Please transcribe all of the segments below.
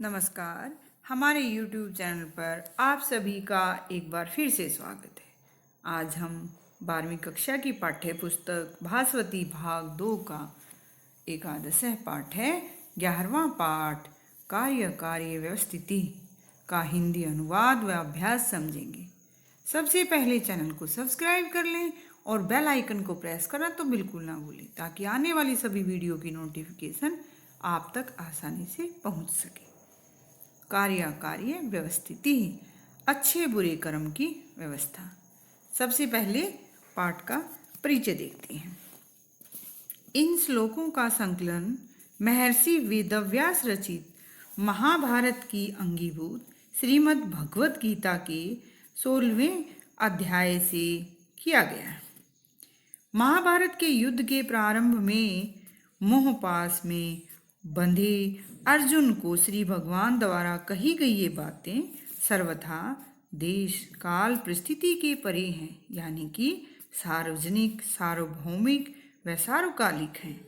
नमस्कार। हमारे YouTube channel पर आप सभी का एक बार फिर से स्वागत है। आज हम 12वीं कक्षा की पाठ्य पुस्तक भास्वती भाग 2 का एकादशः पाठ है 11वां पाठ कार्य व्यवस्थिति का हिंदी अनुवाद व अभ्यास समझेंगे। सबसे पहले चैनल को सब्सक्राइब कर लें और बेल आइकन को प्रेस करना तो बिल्कुल ना भूलें, ताकि आने वाली सभी वीडियो की नोटिफिकेशन आप तक आसानी से पहुंच सके। कार्य व्यवस्थिति, अच्छे बुरे कर्म की व्यवस्था। सबसे पहले पाठ का परिचय देखते हैं। इन श्लोकों का संकलन महर्षि वेदव्यास रचित महाभारत की अंगीभूत श्रीमद् भगवत गीता के 16वें अध्याय से किया गया है। महाभारत के युद्ध के प्रारंभ में मोहपाश में बंधे अर्जुन को श्री भगवान द्वारा कही गई ये बातें सर्वथा देश काल परिस्थिति के परे हैं, यानी कि सार्वजनिक, सार्वभौमिक व सार्वकालिक हैं।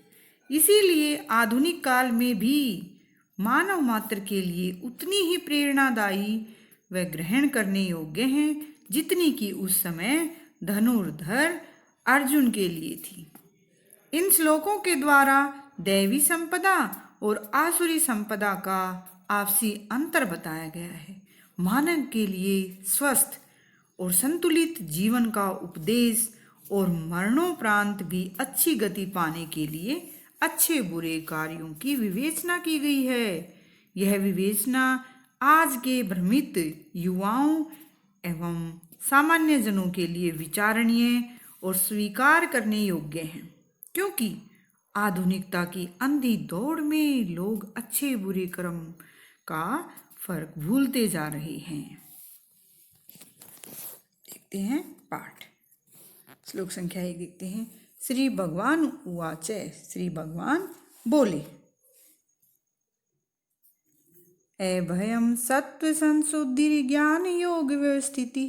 इसीलिए आधुनिक काल में भी मानव मात्र के लिए उतनी ही प्रेरणादायी व ग्रहण करने योग्य हैं जितनी कि उस समय धनुर्धर अर्जुन के लिए थी। इन श्लोकों के द्वारा दैवी संपदा और आसुरी संपदा का आपसी अंतर बताया गया है। मानव के लिए स्वस्थ और संतुलित जीवन का उपदेश और मरणोपरांत भी अच्छी गति पाने के लिए अच्छे बुरे कार्यों की विवेचना की गई है। यह विवेचना आज के भ्रमित युवाओं एवं सामान्य जनों के लिए विचारणीय और स्वीकार करने योग्य है, क्योंकि आधुनिकता की अंधी दौड़ में लोग अच्छे बुरे कर्म का फर्क भूलते जा रहे हैं। देखते हैं पाठ। श्लोक संख्या 1 देखते हैं। श्री भगवान उवाच, श्री भगवान बोले, अभयम सत्व संशुद्धि ज्ञान योग व्यवस्थिति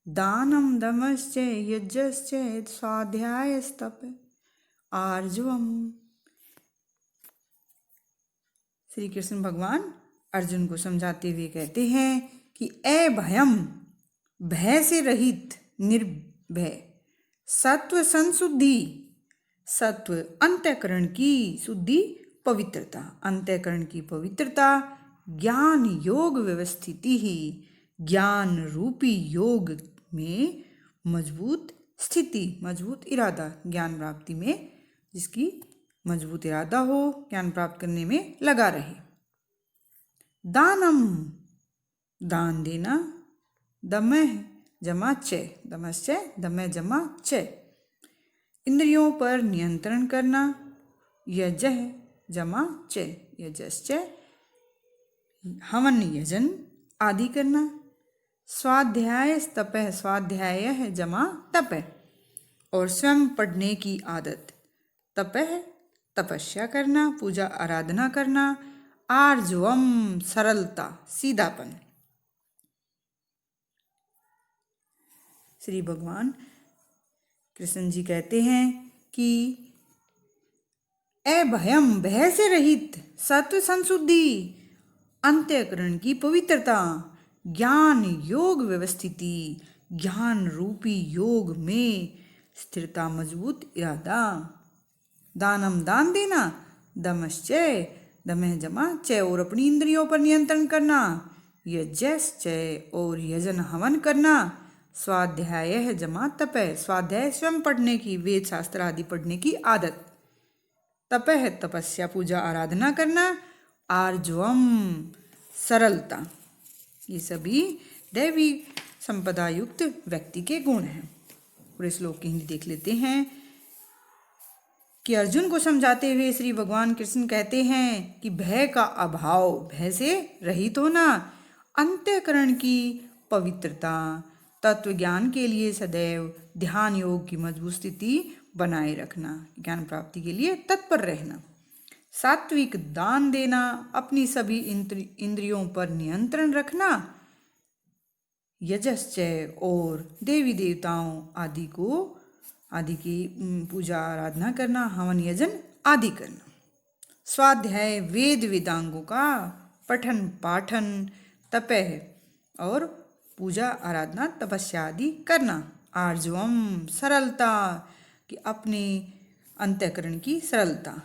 दानम दमश्च यज्ञश्च स्वाध्यायस्तप आर्जवम। श्री कृष्ण भगवान अर्जुन को समझाते हुए कहते हैं कि अभयम, भय से रहित, निर्भय, सत्व संशुद्धि, सत्व अंतःकरण की शुद्धि, पवित्रता, अंतःकरण की पवित्रता, ज्ञान योग व्यवस्थिति ही, ज्ञान रूपी योग में मजबूत स्थिति, मजबूत इरादा, ज्ञान प्राप्ति में जिसकी मजबूत इरादा हो, ज्ञान प्राप्त करने में लगा रहे। दानम, दान देना, दमः जमा च, दमश्च दमः जमा च, इंद्रियों पर नियंत्रण करना, यजः जमा च, यजश्च हवन यजन आदि करना, स्वाध्याय तपः, स्वाध्याय जमा तप, और स्वयं पढ़ने की आदत, तपः तपस्या करना, पूजा आराधना करना, आर्जवम सरलता, सीधापन। श्री भगवान कृष्ण जी कहते हैं कि अभयम, भय से रहित, सत्व संशुद्धि, अंतःकरण की पवित्रता, ज्ञान योग व्यवस्थिति, ज्ञान रूपी योग में स्थिरता, मजबूत इरादा, दानम दान देना, दमश्चय दमः जमा चय, और अपनी इंद्रियों पर नियंत्रण करना, यज्ञश्चय और यजन हवन करना, स्वाध्याय जमा तपः, स्वाध्याय स्वयं पढ़ने की, वेद शास्त्र आदि पढ़ने की आदत, तपः तपस्या, पूजा आराधना करना, आर्जवम सरलता, ये सभी दैवी संपदा युक्त व्यक्ति के गुण हैं। पूरे श्लोक की हिंदी देख लेते हैं कि अर्जुन को समझाते हुए श्री भगवान कृष्ण कहते हैं कि भय का अभाव, भय से रहित होना, अंतःकरण की पवित्रता, तत्व ज्ञान के लिए सदैव ध्यान योग की मजबूत स्थिति बनाए रखना, ज्ञान प्राप्ति के लिए तत्पर रहना, सात्विक दान देना, अपनी सभी इंद्रियों पर नियंत्रण रखना, यजश्चय और देवी देवताओं आदि की पूजा आराधना करना, हवन यजन आदि करना, स्वाध्याय वेद वेदांगों का पठन पाठन, तपह और पूजा आराधना तपस्या आदि करना। आर्जवम सरलता, कि अपने अंतःकरण की सरलता।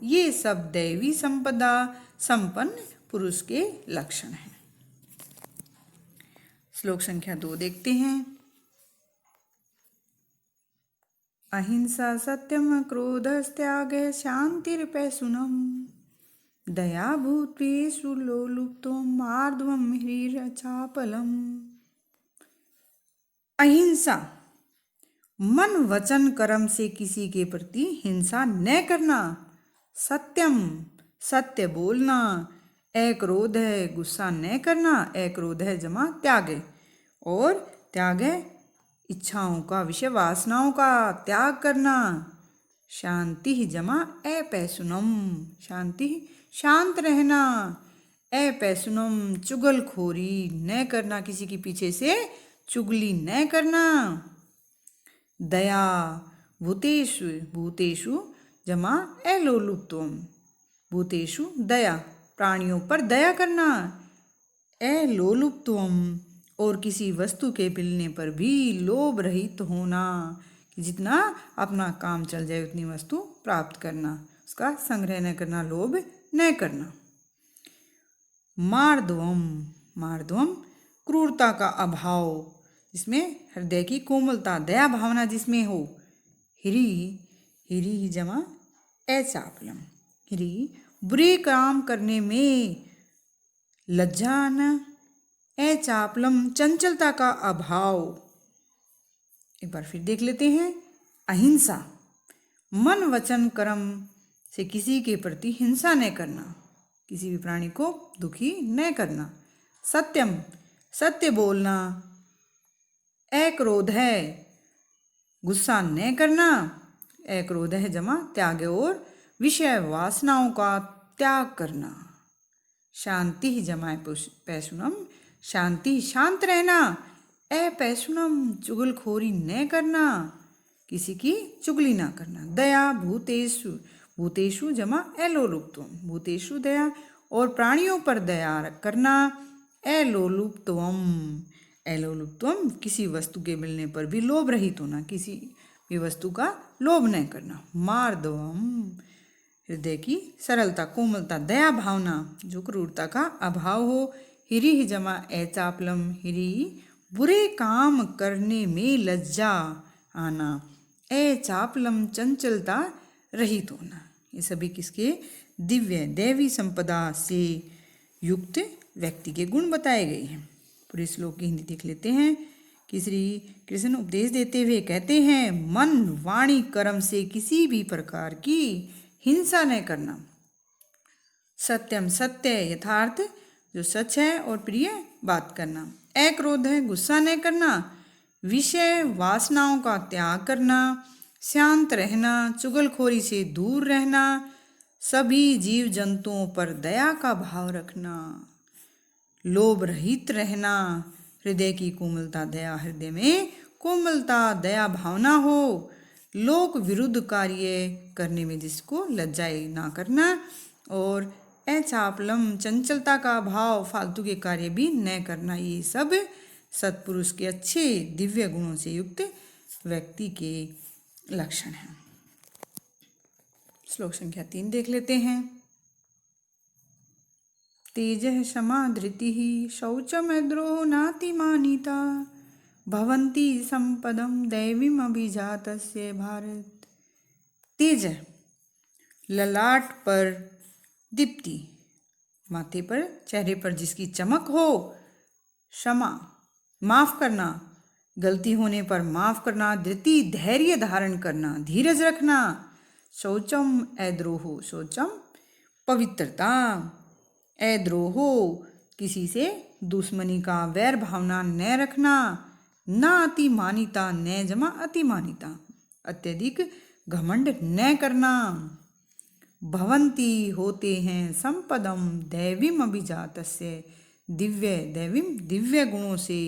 ये सब दैवी संपदा संपन्न पुरुष के लक्षण हैं। श्लोक संख्या 2 देखते हैं। अहिंसा सत्यम क्रोधस्त्यागः शान्तिर्पैशुनम् दया भूतेषु लोलुप्त्वं मार्दवं ह्रीरचापलम्। अहिंसा, मन वचन कर्म से किसी के प्रति हिंसा न करना। सत्यम, सत्य बोलना। अक्रोध है, गुस्सा न करना। अक्रोध है जमा त्याग, और त्याग है इच्छाओं का, विषय वासनाओं का त्याग करना। शांति जमा अपैशुनम, शांति शांत रहना। अपैशुनम चुगलखोरी न करना, किसी के पीछे से चुगली न करना। दया भूतेषु, भूतेषु जमा अलोलुप्त्वम, भूतेषु दया, प्राणियों पर दया करना। अलोलुप्त्वम, और किसी वस्तु के मिलने पर भी लोभ रहित होना, कि जितना अपना काम चल जाए उतनी वस्तु प्राप्त करना, उसका संग्रह न करना, लोभ न करना। मार्दवम, मार्दवम क्रूरता का अभाव, जिसमें हृदय की कोमलता, दया भावना जिसमें हो। हिरी, हिरी जमा अचापलम, हिरी बुरे काम करने में लज्जा न। अचापलम चंचलता का अभाव। एक बार फिर देख लेते हैं। अहिंसा, मन वचन कर्म से किसी के प्रति हिंसा न करना, किसी भी प्राणी को दुखी न करना। सत्यम, सत्य बोलना। अक्रोध है, गुस्सा न करना। अक्रोध है जमा त्याग, और विषय वासनाओं का त्याग करना। शांति जमा पैशुनम, शांति शांत रहना। अपैशुनम चुगलखोरी न करना, किसी की चुगली ना करना। दया भूतेषु, भूतेषु जमा अलोलुप्त्वम, भूतेषु दया, और प्राणियों पर दया करना। अलोलुप्त्वम, अलोलुप्त्वम किसी वस्तु के मिलने पर भी लोभ रहित होना, किसी भी वस्तु का लोभ न करना। मार्दवम हृदय की सरलता, कोमलता, दया भावना, जो क्रूरता का अभाव हो। हिरी जमा अचापलम, हिरी बुरे काम करने में लज्जा आना। अचापलम चंचलता रहित होना। ये सभी किसके दिव्य दैवी संपदा से युक्त व्यक्ति के गुण बताए गए हैं। पूरे श्लोक की हिंदी देख लेते हैं कि श्री कृष्ण उपदेश देते हुए कहते हैं, मन वाणी कर्म से किसी भी प्रकार की हिंसा न करना। सत्यम, सत्य यथार्थ जो सच है और प्रिय बात करना। अक्रोध है, गुस्सा न करना। विषय वासनाओं का त्याग करना। शांत रहना, चुगलखोरी से दूर रहना। सभी जीव जंतुओं पर दया का भाव रखना। लोभ रहित रहना। हृदय की कोमलता, दया, हृदय में कोमलता दया भावना हो। लोक विरुद्ध कार्य करने में जिसको लज्जाए ना करना। और अचापलम चंचलता का भाव, फालतू के कार्य भी न करना। ये सब सत्पुरुष के अच्छे दिव्य गुणों से युक्त व्यक्ति के लक्षण हैं। श्लोक संख्या 3 देख लेते हैं। तेजः क्षमा धृतिः शौचमद्रोहो नातिमानिता भवन्ति संपदं दैवीम् अभिजातस्य भारत। तेज, ललाट पर दीप्ति, माथे पर, चेहरे पर जिसकी चमक हो। क्षमा माफ करना, गलती होने पर माफ करना। धृति धैर्य धारण करना, धीरज रखना। शौचम अद्रोहो, शौचम पवित्रता। अद्रोहो किसी से दुश्मनी का, वैर भावना न रखना। ना अतिमानिता, न जमा अतिमानिता, अत्यधिक घमंड न करना। भवन्ति होते हैं संपदम दैवीम अभिजातस्य, दिव्य दैवीम दिव्य गुणों से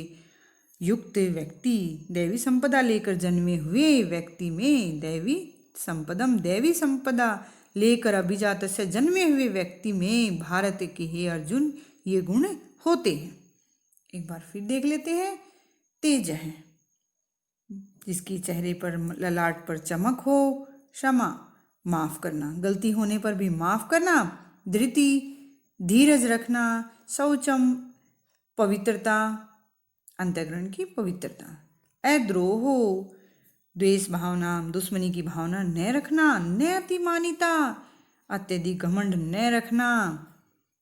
युक्त व्यक्ति, दैवी संपदा लेकर जन्मे हुए व्यक्ति में दैवी संपदम दैवी संपदा लेकर अभिजात से जन्मे हुए व्यक्ति में भारत के हे अर्जुन ये गुण होते हैं। एक बार फिर देख लेते हैं। तेज है, जिसकी चेहरे पर ललाट पर चमक हो। क्षमा, माफ करना, गलती होने पर भी माफ करना। धृति, धीरज रखना। शौचम, पवित्रता, अंतःकरण की पवित्रता। अद्रोहो, द्वेष भावना, दुश्मनी की भावना न रखना। न अतिमानिता, अत्यधिक घमंड न रखना।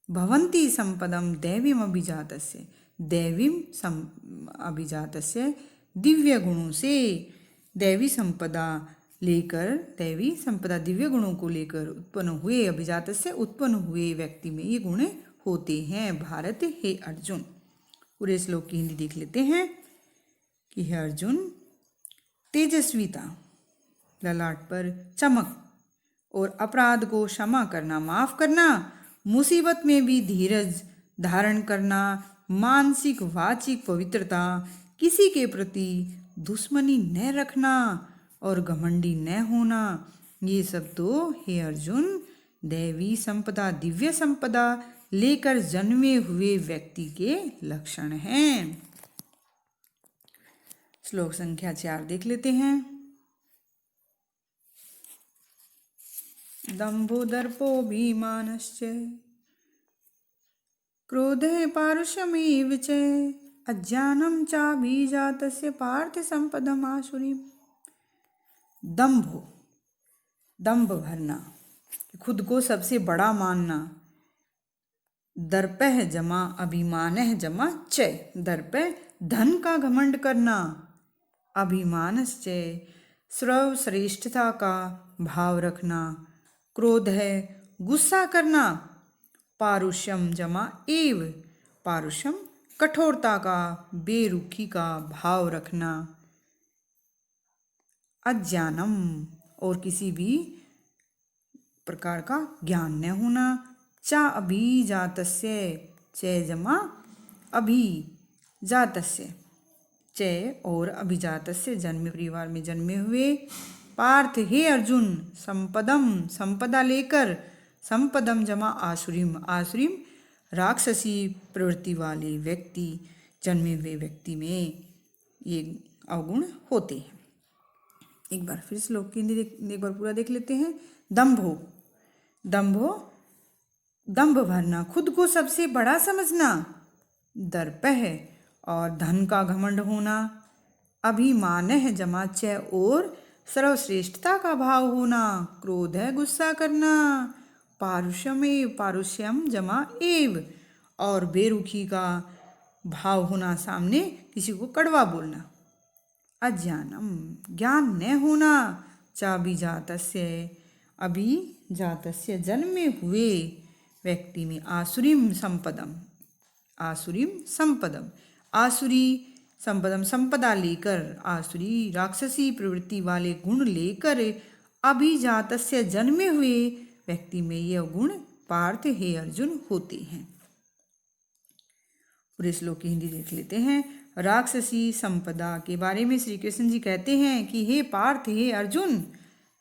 भवन्ति संपदम दैवीम अभिजातस्य, दैवीम अभिजातस्य, दिव्य गुणों से दैवी संपदा लेकर, दैवी संपदा दिव्य गुणों को लेकर उत्पन्न हुए, अभिजातस्य उत्पन्न हुए व्यक्ति में ये गुण होते हैं। भारत हे अर्जुन। पूरे श्लोक की हिंदी देख लेते हैं कि हे अर्जुन, तेजस्विता, ललाट पर चमक और अपराध को क्षमा करना, माफ करना। मुसीबत में भी धीरज धारण करना। मानसिक वाचिक पवित्रता, किसी के प्रति दुश्मनी न रखना और घमंडी न होना। ये सब तो हे अर्जुन दैवी संपदा, दिव्य संपदा लेकर जन्मे हुए व्यक्ति के लक्षण हैं। श्लोक संख्या 4 देख लेते हैं। दंभो दर्पोऽभिमानश्च क्रोधे पारुष्यमेव च अज्ञानं चाभिजातस्य पार्थ संपदमासुरीम्। दंभो, दंभ भरना, खुद को सबसे बड़ा मानना। दर्पः जमा अभिमानः जमा च, दर्प धन का घमंड करना। अभिमानश्च सर्वश्रेष्ठता का भाव रखना। क्रोध है गुस्सा करना। पारुष्यम जमा एव, पारुष्यम कठोरता का, बेरुखी का भाव रखना। अज्ञानम, और किसी भी प्रकार का ज्ञान न होना। चा अभिजातस्य, च जमा अभिजातस्य, च और अभिजातस्य जन्मे परिवार में जन्मे हुए। पार्थ हे अर्जुन, संपदम संपदा लेकर। संपदम जमा आसुरीम, आसुरीम राक्षसी प्रवृत्ति वाले व्यक्ति, जन्मे हुए व्यक्ति में ये अवगुण होते हैं। एक बार फिर श्लोक की हिंदी एक बार पूरा देख लेते हैं। दंभो, दंभो दंभ भरना, खुद को सबसे बड़ा समझना। दर्प है और धन का घमंड होना। अभिमान है जमा च, और सर्वश्रेष्ठता का भाव होना। क्रोध है गुस्सा करना। पारुष्यमेव, पारुष्यम जमा एव, और बेरुखी का भाव होना, सामने किसी को कड़वा बोलना। अज्ञानम, ज्ञान न होना। चाभिजातस्य, अभिजातस्य जन्मे हुए व्यक्ति में। आसुरीम संपदम, आसुरीम संपदम, आसुरी संपदम संपदा लेकर, आसुरी राक्षसी प्रवृत्ति वाले गुण लेकर अभिजातस्य जन्मे हुए व्यक्ति में यह गुण पार्थ हे अर्जुन होते हैं। पूरे श्लोक की हिंदी देख लेते हैं। राक्षसी संपदा के बारे में श्री कृष्ण जी कहते हैं कि हे पार्थ हे अर्जुन,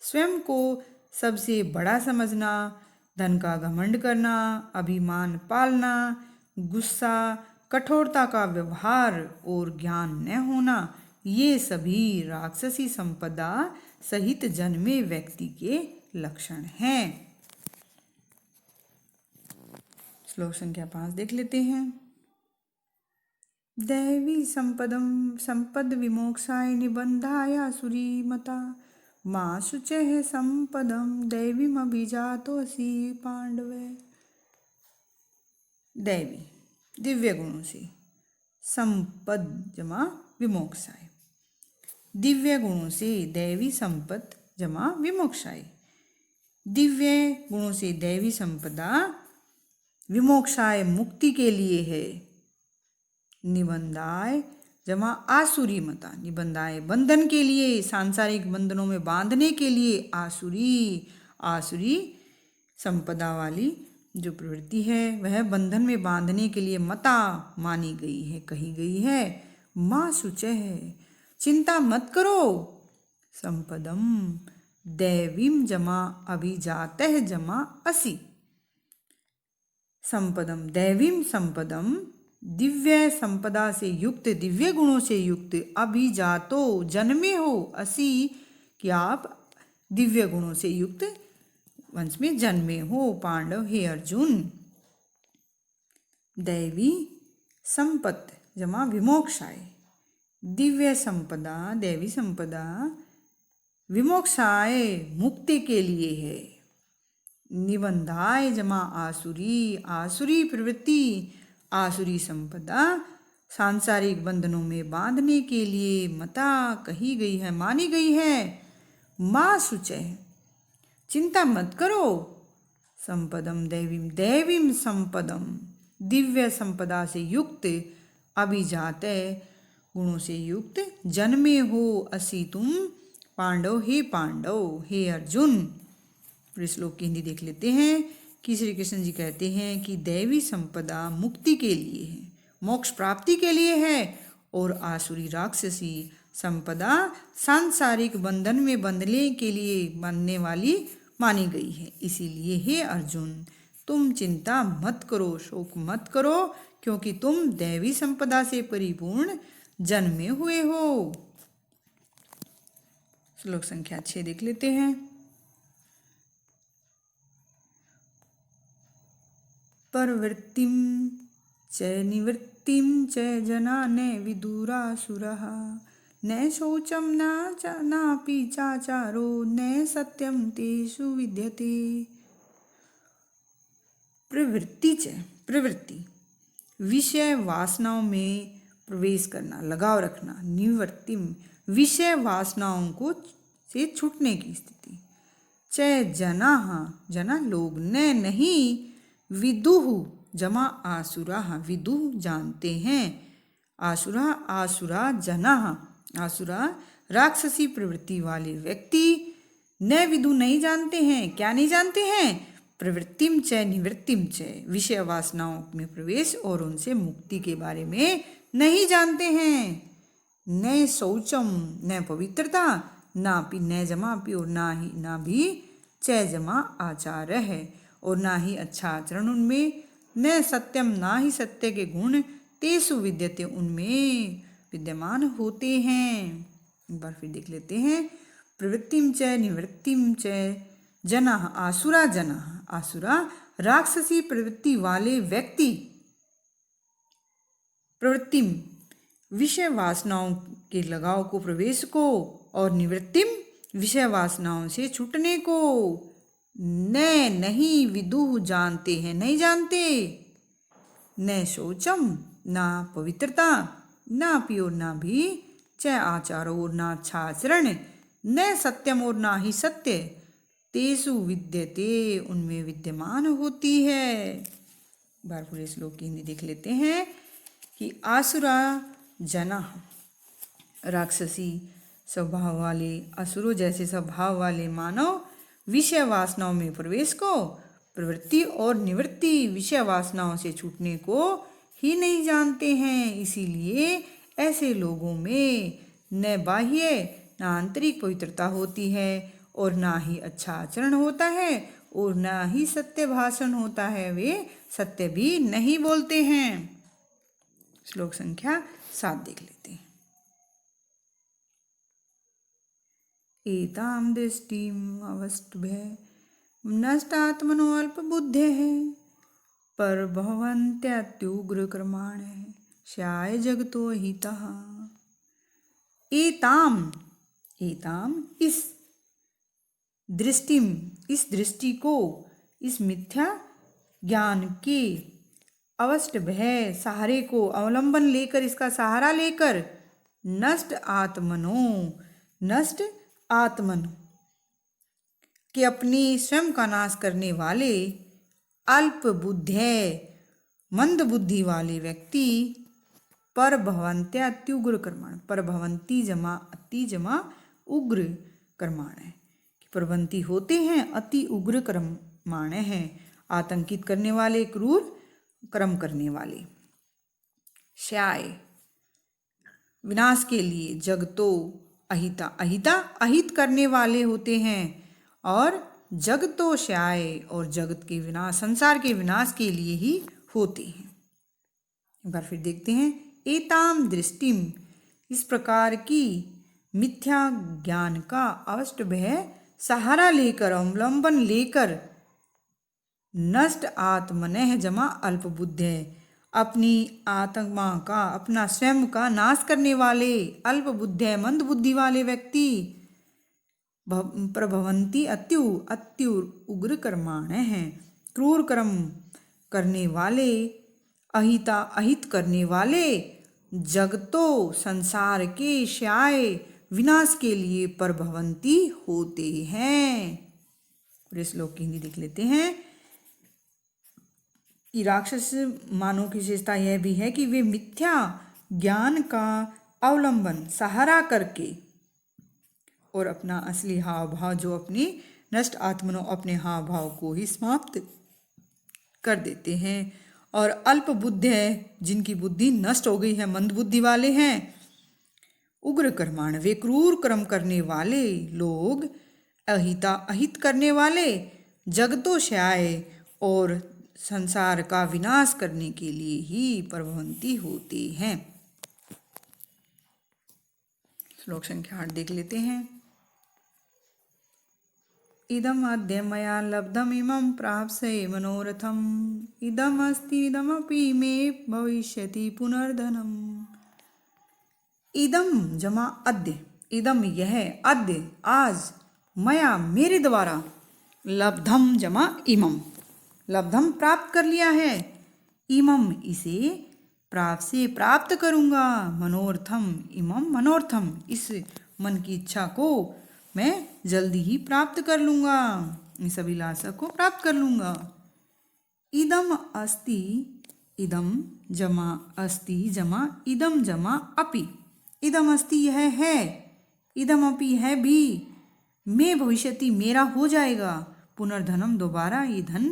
स्वयं को सबसे बड़ा समझना, धन का घमंड करना, अभिमान पालना, गुस्सा, कठोरता का व्यवहार और ज्ञान न होना, ये सभी राक्षसी संपदा सहित जन्मे व्यक्ति के लक्षण हैं। श्लोक संख्या 5 देख लेते हैं। दैवी संपदम संपद विमोक्षाय निबंधाय आसुरी मता मां शुचः संपदम दैवीम अभिजातोऽसि पांडवे। दैवी दिव्य गुणों से, संपद जमा विमोक्षाय, दिव्य गुणों से दैवी संपद जमा विमोक्षाय। दिव्य गुणों से दैवी संपदा विमोक्षाय मुक्ति के लिए है। निबंधाय जमा आसुरी मता, निबंधाय बंधन के लिए, सांसारिक बंधनों में बांधने के लिए। आसुरी, आसुरी संपदा वाली जो प्रवृत्ति है वह बंधन में बांधने के लिए मता मानी गई है, कही गई है। मां शुचः, चिंता मत करो। संपदम दैवीम जमा अभिजातः जमा असि। संपदम दैवीम संपदम, दिव्य संपदा से युक्त, दिव्य गुणों से युक्त, अभिजातो जन्मे हो, असि कि आप दिव्य गुणों से युक्त वंश में जन्मे हो पांडव हे अर्जुन। दैवी संपत जमा विमोक्षाय, दिव्य संपदा दैवी संपदा विमोक्षाय मुक्ति के लिए है। निबंधाय जमा आसुरी, आसुरी प्रवृत्ति आसुरी संपदा सांसारिक बंधनों में बांधने के लिए मता कही गई है, मानी गई है। माँ शुचय चिंता मत करो। संपदम दैवीम, दैवीम संपदम दिव्य संपदा से युक्त, अभिजात गुणों से युक्त, जन्मे हो असि तुम पांडव हे पांडव हे अर्जुन। पूरे श्लोक की हिंदी देख लेते हैं कि श्री कृष्ण जी कहते हैं कि दैवी संपदा मुक्ति के लिए है, मोक्ष प्राप्ति के लिए है, और आसुरी राक्षसी संपदा सांसारिक बंधन में बंधने के लिए बनने वाली मानी गई है। इसीलिए हे अर्जुन तुम चिंता मत करो, शोक मत करो, क्योंकि तुम दैवी संपदा से परिपूर्ण जन्मे हुए हो। श्लोक संख्या 6 देख लेते हैं। प्रवृत्तिम च निवृत्तिम च जना न विदुरासुरः, न शौचम नापि चाचारो न सत्यम तेषु विद्यते। प्रवृत्ति च प्रवृत्ति विषय वासनाओं में प्रवेश करना, लगाव रखना। निवृत्तिम विषय वासनाओं को से छूटने की स्थिति। च जनाः जना लोग, न नहीं, विदुः जमा आसुरा, विदुः जानते हैं, आसुरा आसुरा जनाः आसुरा राक्षसी प्रवृत्ति वाले व्यक्ति, न विदु नहीं जानते हैं। क्या नहीं जानते हैं? प्रवृत्तिम च निवृत्तिम च विषय वासनाओं में प्रवेश और उनसे मुक्ति के बारे में नहीं जानते हैं। न शौचम न पवित्रता, ना पी न जमा पी और ना भी च जमा आचार है, और ना ही अच्छा आचरण उनमें। न सत्यम ना ही सत्य के गुण, तेसु विद्यते उनमें विद्यमान होते हैं। एक बार फिर देख लेते हैं। प्रवृत्तिम च निवृत्तिम च जनाः आसुरा, जनाः आसुरा राक्षसी प्रवृत्ति वाले व्यक्ति। प्रवृत्तिम विषय वासनाओं के लगाव को, प्रवेश को, और निवृत्तिम विषय वासनाओं से छूटने को। न नहीं विदुः जानते हैं, नहीं जानते। न शौचम ना पवित्रता, ना पी और ना भी च आचारो और ना अच्छा आचरण, न सत्यम और ना ही सत्य, तेसु विद्यते उनमें विद्यमान होती है। बार पूरे श्लोक की हिंदी देख लेते हैं कि आसुरा जना राक्षसी स्वभाव वाले, असुरों जैसे स्वभाव वाले मानव विषय वासनाओं में प्रवेश को, प्रवृत्ति और निवृत्ति विषय वासनाओं से छूटने को ही नहीं जानते हैं। इसीलिए ऐसे लोगों में न बाह्य न आंतरिक पवित्रता होती है, और ना ही अच्छा आचरण होता है, और ना ही सत्य भाषण होता है। वे सत्य भी नहीं बोलते हैं। श्लोक संख्या 7 देख लेते हैं। एतां दृष्टिम् अवष्टभ्य नष्टात्मनो अल्पबुद्धेः, प्रभवन्त्यत्युग्रकर्माणः स्याय जगतो हितः। एताम इस दृष्टिम इस दृष्टि को, इस मिथ्या ज्ञान के अवष्ट भय सहारे को अवलंबन लेकर, इसका सहारा लेकर, नष्ट आत्मन कि अपनी स्वयं का नाश करने वाले, अल्प बुद्धि मंद बुद्धि वाले व्यक्ति, परभवन्त्य अत्युग्र कर्माण, परभवंती जमा अति जमा उग्र कर्माण है, प्रभवंती होते हैं, अति उग्र कर्माण है, आतंकित करने वाले, क्रूर कर्म करने वाले। श्याय विनाश के लिए, जगतो अहिता अहिता अहित करने वाले होते हैं। और जगतोषाय, और जगत के विनाश, संसार के विनाश के लिए ही होते हैं। एक बार फिर देखते हैं। एताम दृष्टिम, इस प्रकार की मिथ्या ज्ञान का अवष्ट भय सहारा लेकर, अवलंबन लेकर, नष्ट आत्मनः जमा अल्पबुद्धि, अपनी आत्मा का, अपना स्वयं का नाश करने वाले, अल्पबुद्धि मंद बुद्धि वाले व्यक्ति, प्रभवंती अत्यु उग्र कर्माण हैं, क्रूर कर्म करने वाले, अहिता अहित करने वाले, जगतो संसार के श्याय विनाश के लिए प्रभवंती होते हैं। पूरे श्लोक की हिंदी देख लेते हैं कि राक्षस मानव की विशेषता यह भी है कि वे मिथ्या ज्ञान का अवलंबन सहारा करके और अपना असली हाव भाव, जो अपनी नष्ट आत्मनो, अपने हाव भाव को ही समाप्त कर देते हैं। और अल्प बुद्धि है, जिनकी बुद्धि नष्ट हो गई है, मंद बुद्धि वाले हैं। उग्र कर्माण, वे क्रूर कर्म करने वाले लोग, अहिता अहित करने वाले, जगतोषाय, और संसार का विनाश करने के लिए ही प्रभवंती होते हैं। श्लोक संख्या 8 देख लेते हैं। इदम अद्य मया लब्धमिमं प्राप्स्ये मनोरथम, इदम अस्ति इदमपि मे भविष्यति पुनर्धनम। इदम जमा अद्य, इदम यह, अद्य आज, मया मेरे द्वारा, लब्धम जमा इमम, लब्धम प्राप्त कर लिया है, इमम इसे, प्राप्त से प्राप्त करूँगा, मनोर्थम इमम मनोर्थम इस मन की इच्छा को मैं जल्दी ही प्राप्त कर लूँगा, इस अभिलाषा को प्राप्त कर लूँगा। इदम अस्ति, इदम जमा अस्ति जमा इदम जमा अपि, इदम अस्ति यह है, इदम अपि है भी, मैं भविष्यति मेरा हो जाएगा, पुनर्धनम दोबारा ये धन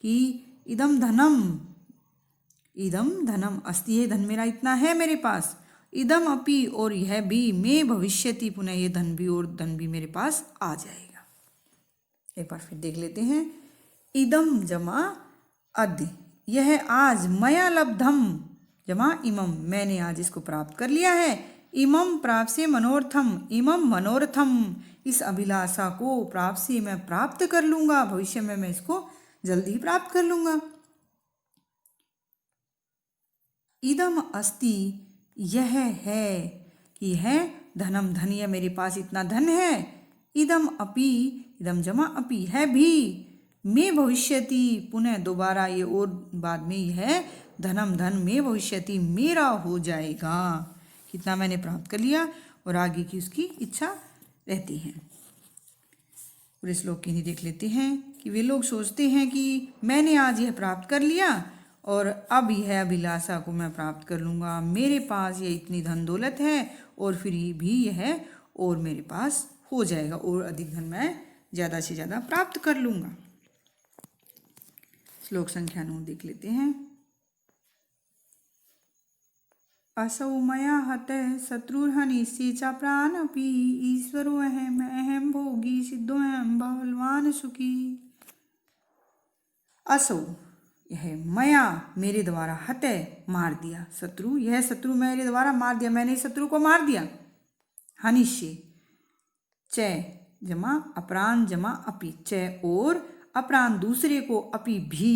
की, इदम धनम, इदम धनम अस्ति ये धन मेरा इतना है मेरे पास, इदम अपि और यह भी, मैं भविष्यति पुनः ये धन भी और धन भी मेरे पास आ जाएगा। एक बार फिर देख लेते हैं। इदम जमा अद्य, यह आज, मया लब्धम जमा इमम, मैंने आज इसको प्राप्त कर लिया है, इमम प्राप्त से मनोर्थम, इमम मनोरथम इस अभिलाषा को प्राप्त से मैं प्राप्त कर लूँगा, भविष्य में मैं इसको जल्दी प्राप्त कर लूँगा। इदम अस्ति यह है कि है, धनम धन, यह मेरे पास इतना धन है, इदम अपि, इदम जमा अपि है भी, मैं भविष्यति पुनः दोबारा ये और बाद में यह धनम धन में भविष्यति मेरा हो जाएगा, कितना मैंने प्राप्त कर लिया और आगे की उसकी इच्छा रहती है। पूरे श्लोक की नहीं देख लेते हैं कि वे लोग सोचते हैं कि मैंने आज यह प्राप्त कर लिया और अब यह अभिलाषा को मैं प्राप्त कर लूँगा, मेरे पास ये इतनी धन दौलत है और फिर भी यह और मेरे पास हो जाएगा और अधिक धन मैं ज़्यादा से ज़्यादा प्राप्त कर लूँगा। श्लोक संख्या 9 देख लेते हैं। असौ मया हतः शत्रुर्हनिष्ये च प्राणपि, ईश्वरो अहम अहम भोगी, सिद्धो अहम बलवान सुखी। असौ यह, मया मेरे द्वारा, हतः मार दिया, शत्रु, यह शत्रु मेरे द्वारा मार दिया, मैंने इस शत्रु को मार दिया। हनिष्ये, च जमा अपरान जमा अपि, च और अपरान दूसरे को, अपि भी,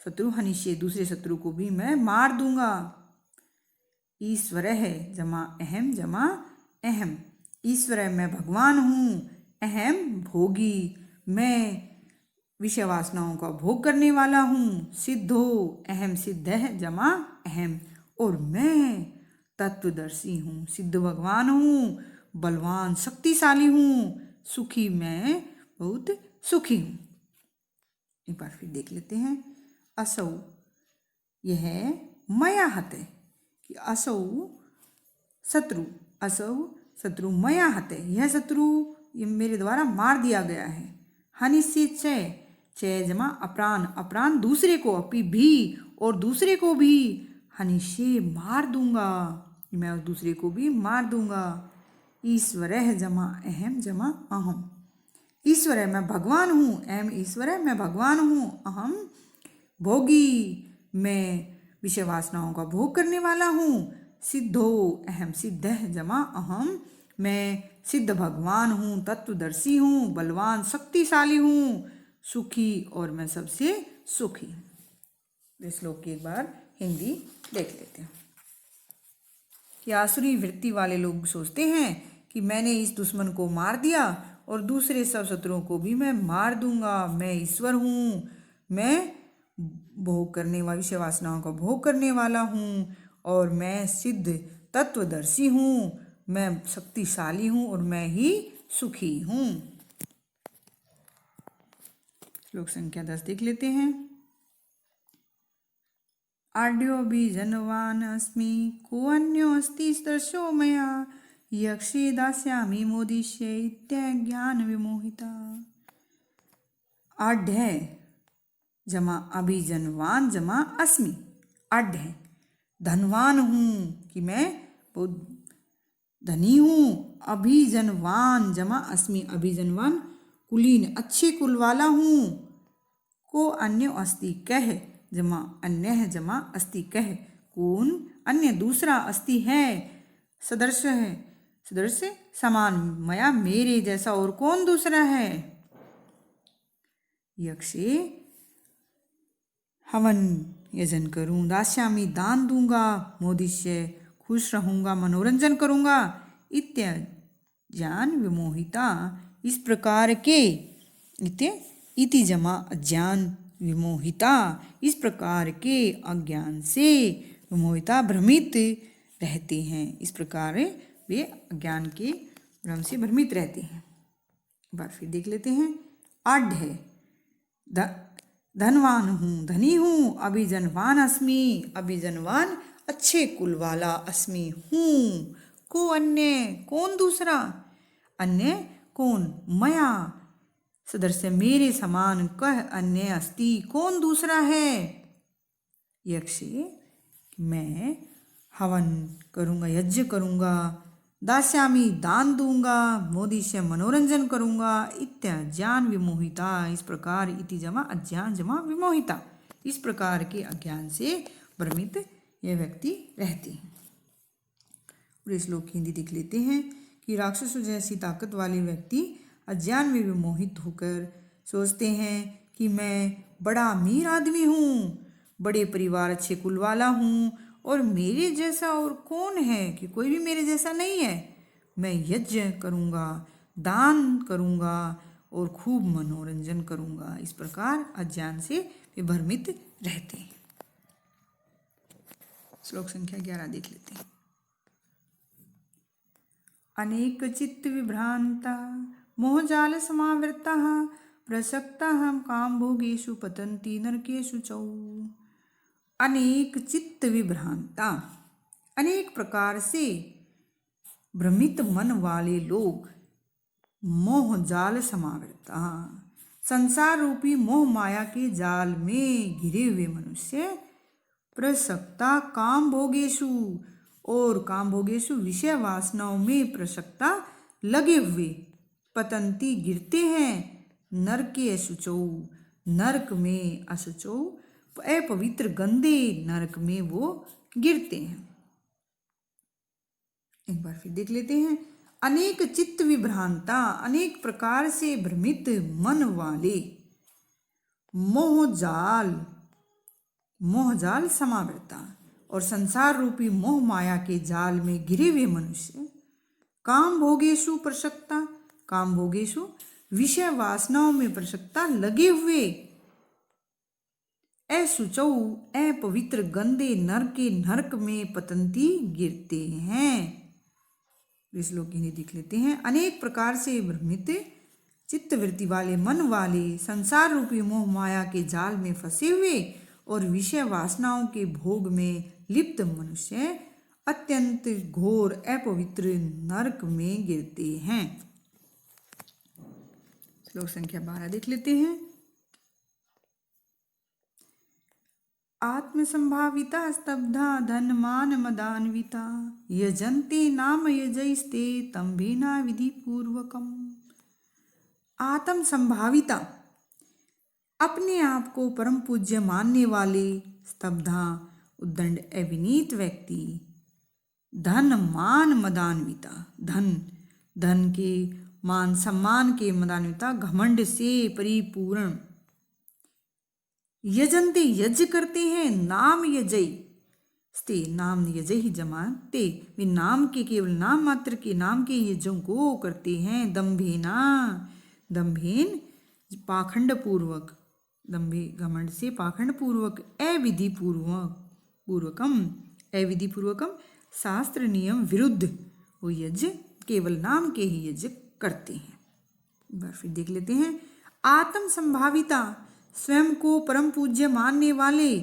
शत्रु हनिष्ये दूसरे शत्रु को भी मैं मार दूंगा। ईश्वर है जमा अहम जमा अहम, ईश्वर है मैं भगवान हूँ, अहम भोगी मैं विषय वासनाओं का भोग करने वाला हूँ, सिद्धो अहम सिद्ध है जमा अहम और मैं तत्वदर्शी हूँ, सिद्ध भगवान हूँ, बलवान शक्तिशाली हूँ, सुखी मैं बहुत सुखी हूँ। एक बार फिर देख लेते हैं। असौ यह मया हते, कि असौ शत्रु, असौ शत्रु मया हते, यह शत्रु ये मेरे द्वारा मार दिया गया है। हनिष्ये च जमा अपरान, अपरान दूसरे को, अपि भी और दूसरे को भी, हनिष्ये मार दूंगा, मैं उस दूसरे को भी मार दूंगा। ईश्वरः जमा अहम जमा अहम। ईश्वर है मैं भगवान हूँ, अहम ईश्वर है मैं भगवान हूँ, अहम भोगी मैं विषय वासनाओं का भोग करने वाला हूँ। सिद्धो अहम सिद्धः जमा अहम मैं सिद्ध भगवान हूँ, तत्वदर्शी हूँ, बलवान शक्तिशाली हूँ, सुखी और मैं सबसे सुखी हूँ। इस श्लोक की एक बार हिंदी देख लेते हैं कि आसुरी वृत्ति वाले लोग सोचते हैं कि मैंने इस दुश्मन को मार दिया और दूसरे सब शत्रुओं को भी मैं मार दूंगा, मैं ईश्वर हूँ, मैं भोग करने वाली विषय वासनाओं का भोग करने वाला हूँ और मैं सिद्ध तत्वदर्शी हूँ, मैं शक्तिशाली हूँ और मैं ही सुखी हूँ। श्लोक संख्या 10 देख लेते हैं। आढ्यो बीजनवान अस्मि को अन्यो अस्ति स्पर्शो मया यक्षे दास्यामि मोदिष्ये इत्याज्ञान विमोहिता। आढ्य जमा अभिजनवान जमा अस्मि। आढ्य धनवान हूँ कि मैं बहुत धनी हूँ। अभिजनवान जमा अस्मि अभिजनवान कुलीन अच्छे कुल वाला हूँ। को अन्य अस्ति कह जमा अन्य है जमा अस्ति कह कौन अन्य दूसरा अस्ति है सदृश है सदृश समान मया मेरे जैसा और कौन दूसरा है। यक्षे हवन यजन करूं, दास्यामी दान दूंगा, मोदिष्य खुश रहूंगा, मनोरंजन करूंगा, इत्याज्ञान विमोहिता इस प्रकार के इति जमा अज्ञान विमोहिता इस प्रकार के अज्ञान से विमोहिता भ्रमित रहते हैं। इस प्रकार वे अज्ञान के भ्रम से भ्रमित रहते हैं। एक बार फिर देख लेते हैं। आढ्य धनवान हूँ, धनी हूँ। अभिजनवान अस्मि अभिजनवान अच्छे कुल वाला अस्मि हूँ। को अन्य कौन दूसरा अन्य कौन मया सदृश मेरे समान कह अन्य अस्ति कौन दूसरा है। यक्षे मैं हवन करूँगा यज्ञ करूँगा, दास्यामी दान दूंगा, मोदिष्य मनोरंजन करूँगा, इत्याज्ञान विमोहिता इस प्रकार इति जमा अज्ञान जमा विमोहिता इस प्रकार के अज्ञान से भ्रमित यह व्यक्ति रहते हैं। और इस श्लोक की हिंदी देख लेते हैं कि राक्षसों जैसी ताकत वाले व्यक्ति अज्ञान में विमोहित होकर सोचते हैं कि मैं बड़ा अमीर आदमी हूँ, बड़े परिवार अच्छे कुल वाला हूँ और मेरे जैसा और कौन है कि कोई भी मेरे जैसा नहीं है। मैं यज्ञ करूँगा, दान करूँगा और खूब मनोरंजन करूँगा। इस प्रकार अज्ञान से वे भ्रमित रहते हैं। श्लोक संख्या 11 देख लेते हैं। अनेक चित्त विभ्रांता मोहजाल समावृता प्रसक्ता हम काम भोगेषु पतंती नरकेषु चौ। अनेक चित्त विभ्रांता अनेक प्रकार से भ्रमित मन वाले लोग मोह जाल समावृता संसार रूपी मोह माया के जाल में घिरे हुए मनुष्य प्रसक्ता काम भोगेषु और काम भोगेषु विषय वासनाओं में प्रसक्ता लगे हुए पतंती गिरते हैं नरके अशुचौ नरक में अशुचौ अपवित्र गंदे नरक में वो गिरते हैं। एक बार फिर देख लेते हैं। अनेक चित्त विभ्रांता अनेक प्रकार से भ्रमित मन वाले मोहजाल समावृता और संसार रूपी मोह माया के जाल में गिरे हुए मनुष्य काम भोगेषु प्रसक्ता काम भोगेषु विषय वासनाओं में प्रसक्ता लगे हुए अशुचौ अपवित्र गंदे नरक में पतंती गिरते हैं। इस श्लोक की देख लेते हैं। अनेक प्रकार से भ्रमित चित्तवृत्ति वाले मन वाले संसार रूपी मोह माया के जाल में फंसे हुए और विषय वासनाओं के भोग में लिप्त मनुष्य अत्यंत घोर अपवित्र नरक में गिरते हैं। श्लोक संख्या 12 देख लेते हैं। आत्मसंभाविता स्तब्धा धनमान मदान्विता यजन्ते नाम यजैस्ते तंभेना विधि पूर्वकम। आत्म संभाविता, अपने आप को परम पूज्य मानने वाले, स्तब्धा उद्दंड अविनीत व्यक्ति, धन मान मदान्विता, धन के मान सम्मान के मदान्विता, घमंड से परिपूर्ण, यजंते यज्ञ करते हैं, नाम यजई स्ते, नाम यजय ही जमाते, वे नाम के केवल नाम मात्र के नाम के यज्ञों को करते हैं, दंभेना, दंभेन पाखंड पूर्वक, दंभे घमंड से पाखंड पूर्वक, अविधि पूर्वकम, अविधि पूर्वकम शास्त्र नियम विरुद्ध वो यज्ञ केवल नाम के ही यज्ञ करते हैं। एक बार फिर देख लेते हैं। आत्म संभाविता, स्वयं को परम पूज्य मानने वाले,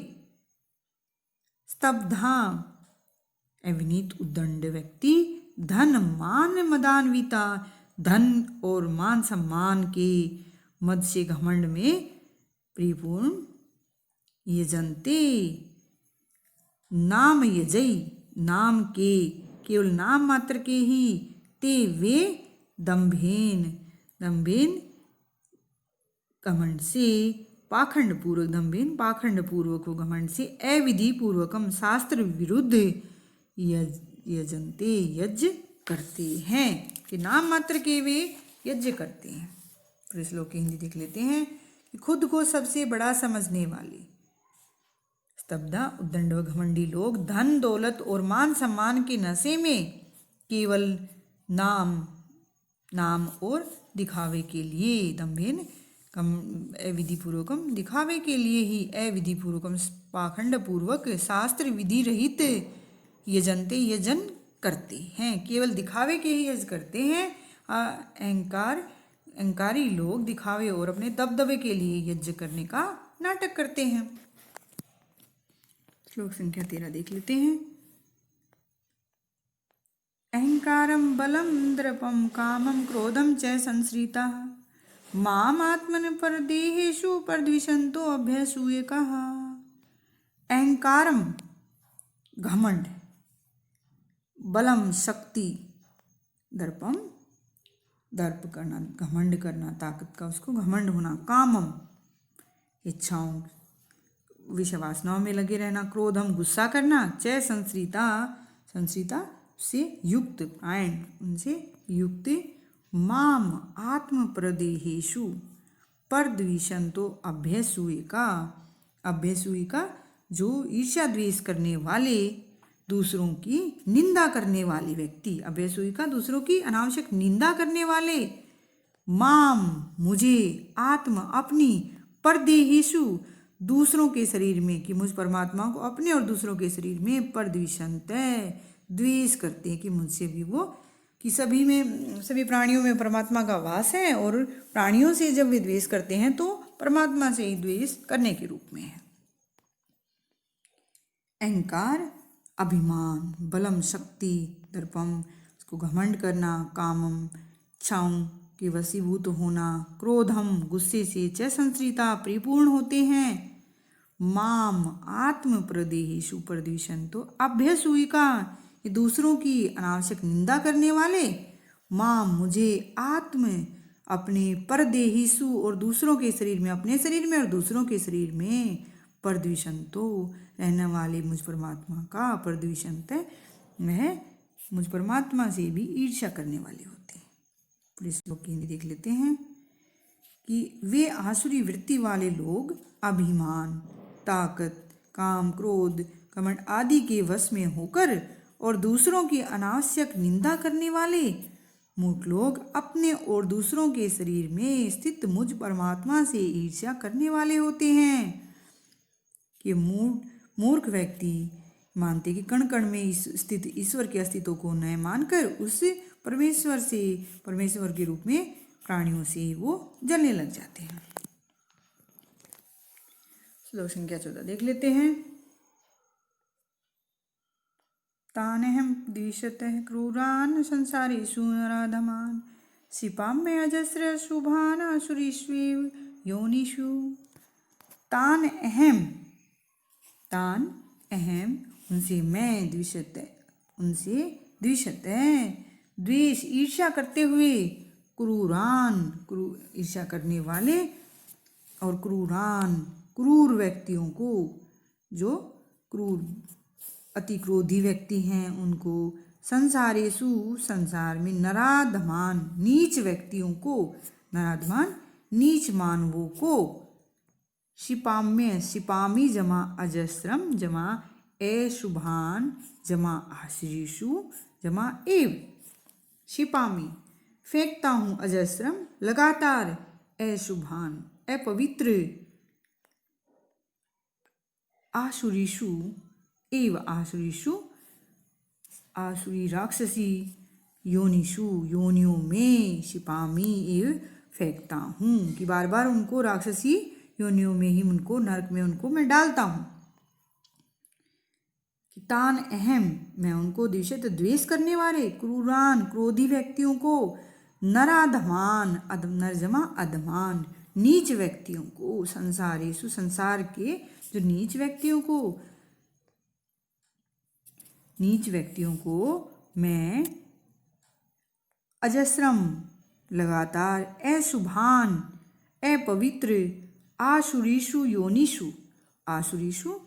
स्तब्धा अविनीत उद्दंड व्यक्ति, धन मान मदान्विता, धन और मान सम्मान के मद से घमंड में परिपूर्ण, यजंते नाम यजई, नाम के केवल नाम मात्र के ही, ते वे दंभेन घमंड से, पाखंड पूर्वक, दंभेन पाखंड पूर्वक वो घमंड से, अविधि पूर्वकम शास्त्र विरुद्ध यजंते यज्ञ करते हैं, कि नाम मात्र के वे यज्ञ करते हैं। फिर इस श्लोक की हिंदी देख लेते हैं कि खुद को सबसे बड़ा समझने वाले, स्तब्धा उद्दंड व घमंडी लोग धन दौलत और मान सम्मान के नशे में केवल नाम और दिखावे के लिए, दंभेन अविधि पूर्वकम, दिखावे के लिए ही, अविधि पूर्वकम पाखंड पूर्वक, शास्त्र विधि रहित यजंते यजन करते हैं, केवल दिखावे के ही यज करते हैं। अहंकारी लोग दिखावे और अपने दबदबे के लिए यज्ञ करने का नाटक करते हैं। श्लोक संख्या 13 देख लेते हैं। अहंकारम बलम द्रपम कामम क्रोधम च संश्रिताः माम आत्मन परदेहेषु परद्विषन्तो अभ्यसूयकाः। अहंकारम घमंड, बलम शक्ति, दर्पम दर्प करना, घमंड करना, ताकत का उसको घमंड होना, कामम इच्छाओं विषय वासनाओं में लगे रहना, क्रोधम गुस्सा करना, च संश्रिता से युक्त, एंड उनसे युक्त, माम आत्म प्रदेहेषु परद्विषन्तो अभ्यसूयिका जो ईर्ष्या द्वेष करने वाले, दूसरों की निंदा करने वाले व्यक्ति, अभ्यसूयिका दूसरों की अनावश्यक निंदा करने वाले, माम मुझे, आत्म अपनी, परदेहेषु दूसरों के शरीर में, कि मुझ परमात्मा को अपने और दूसरों के शरीर में, परद्विषन्त द्वेष करते हैं, कि मुझसे भी वो, कि सभी प्राणियों में परमात्मा का वास है, और प्राणियों से जब वे द्वेष करते हैं तो परमात्मा से ही द्वेष करने के रूप में है। अहंकार अभिमान, बलम शक्ति, दर्पम उसको घमंड करना, कामम इच्छाओं के वशीभूत होना, क्रोधम गुस्से से, च संश्रिता परिपूर्ण होते हैं, माम आत्म प्रदेहेषु परद्विषन्तो अभ्यसूयिका ये दूसरों की अनावश्यक निंदा करने वाले, माम मुझे, आत्म अपने, परदेहेषु और दूसरों के शरीर में, अपने शरीर में और दूसरों के शरीर में, परद्विषन्तो रहने वाले मुझ परमात्मा का, परद्विषन्त वह मुझ परमात्मा से भी ईर्ष्या करने वाले होते हैं। फिर इस श्लोक की हिंदी देख लेते हैं कि वे आसुरी वृत्ति वाले लोग अभिमान, ताकत, काम, क्रोध, घमंड आदि के वश में होकर और दूसरों की अनावश्यक निंदा करने वाले मूर्ख लोग अपने और दूसरों के शरीर में स्थित मुझ परमात्मा से ईर्ष्या करने वाले होते हैं। कि मूर्ख व्यक्ति मानते कि कण कण में स्थित ईश्वर के अस्तित्व को न मानकर उस परमेश्वर के रूप में प्राणियों से वो जलने लग जाते हैं। श्लोक संख्या 14 देख लेते हैं। तानहं द्विषतः क्रूरान् संसारेषु नराधमान् क्षिपाम्य अजस्र शुभान् असुरीष्वेव योनिषु। तान अहम, तान अहम उनसे मैं द्विषत द्वेष ईर्ष्या करते हुए क्रूरान ईर्ष्या करने वाले और क्रूरान क्रूर व्यक्तियों को, जो क्रूर अति क्रोधी व्यक्ति हैं उनको, संसारेषु संसार में, नराधमान नीच व्यक्तियों को, नराधमान नीच मानवों को, शिपामी जमा अजस्रम जमा शुभान जमा आश्रीषु जमा एव, शिपामी फेंकता हूँ, अजस्रम लगातार, शुभान अपवित्र, आसुरीषु एव आसुरीषु आसुरी राक्षसी, योनिषु योनियों में, शिपामी एव फेंकता हूँ, कि बार बार उनको राक्षसी योनियों में ही उनको नरक में उनको मैं डालता हूँ। तान अहम मैं उनको द्विषत द्वेष करने वाले क्रूरान क्रोधी व्यक्तियों को, नराधमान नर जमा अधमान नीच व्यक्तियों को, संसारेषु संसार के जो नीच व्यक्तियों को मैं अजस्रम लगातार, अशुभान अपवित्र, आसुरीषु योनिषु आसुरीषु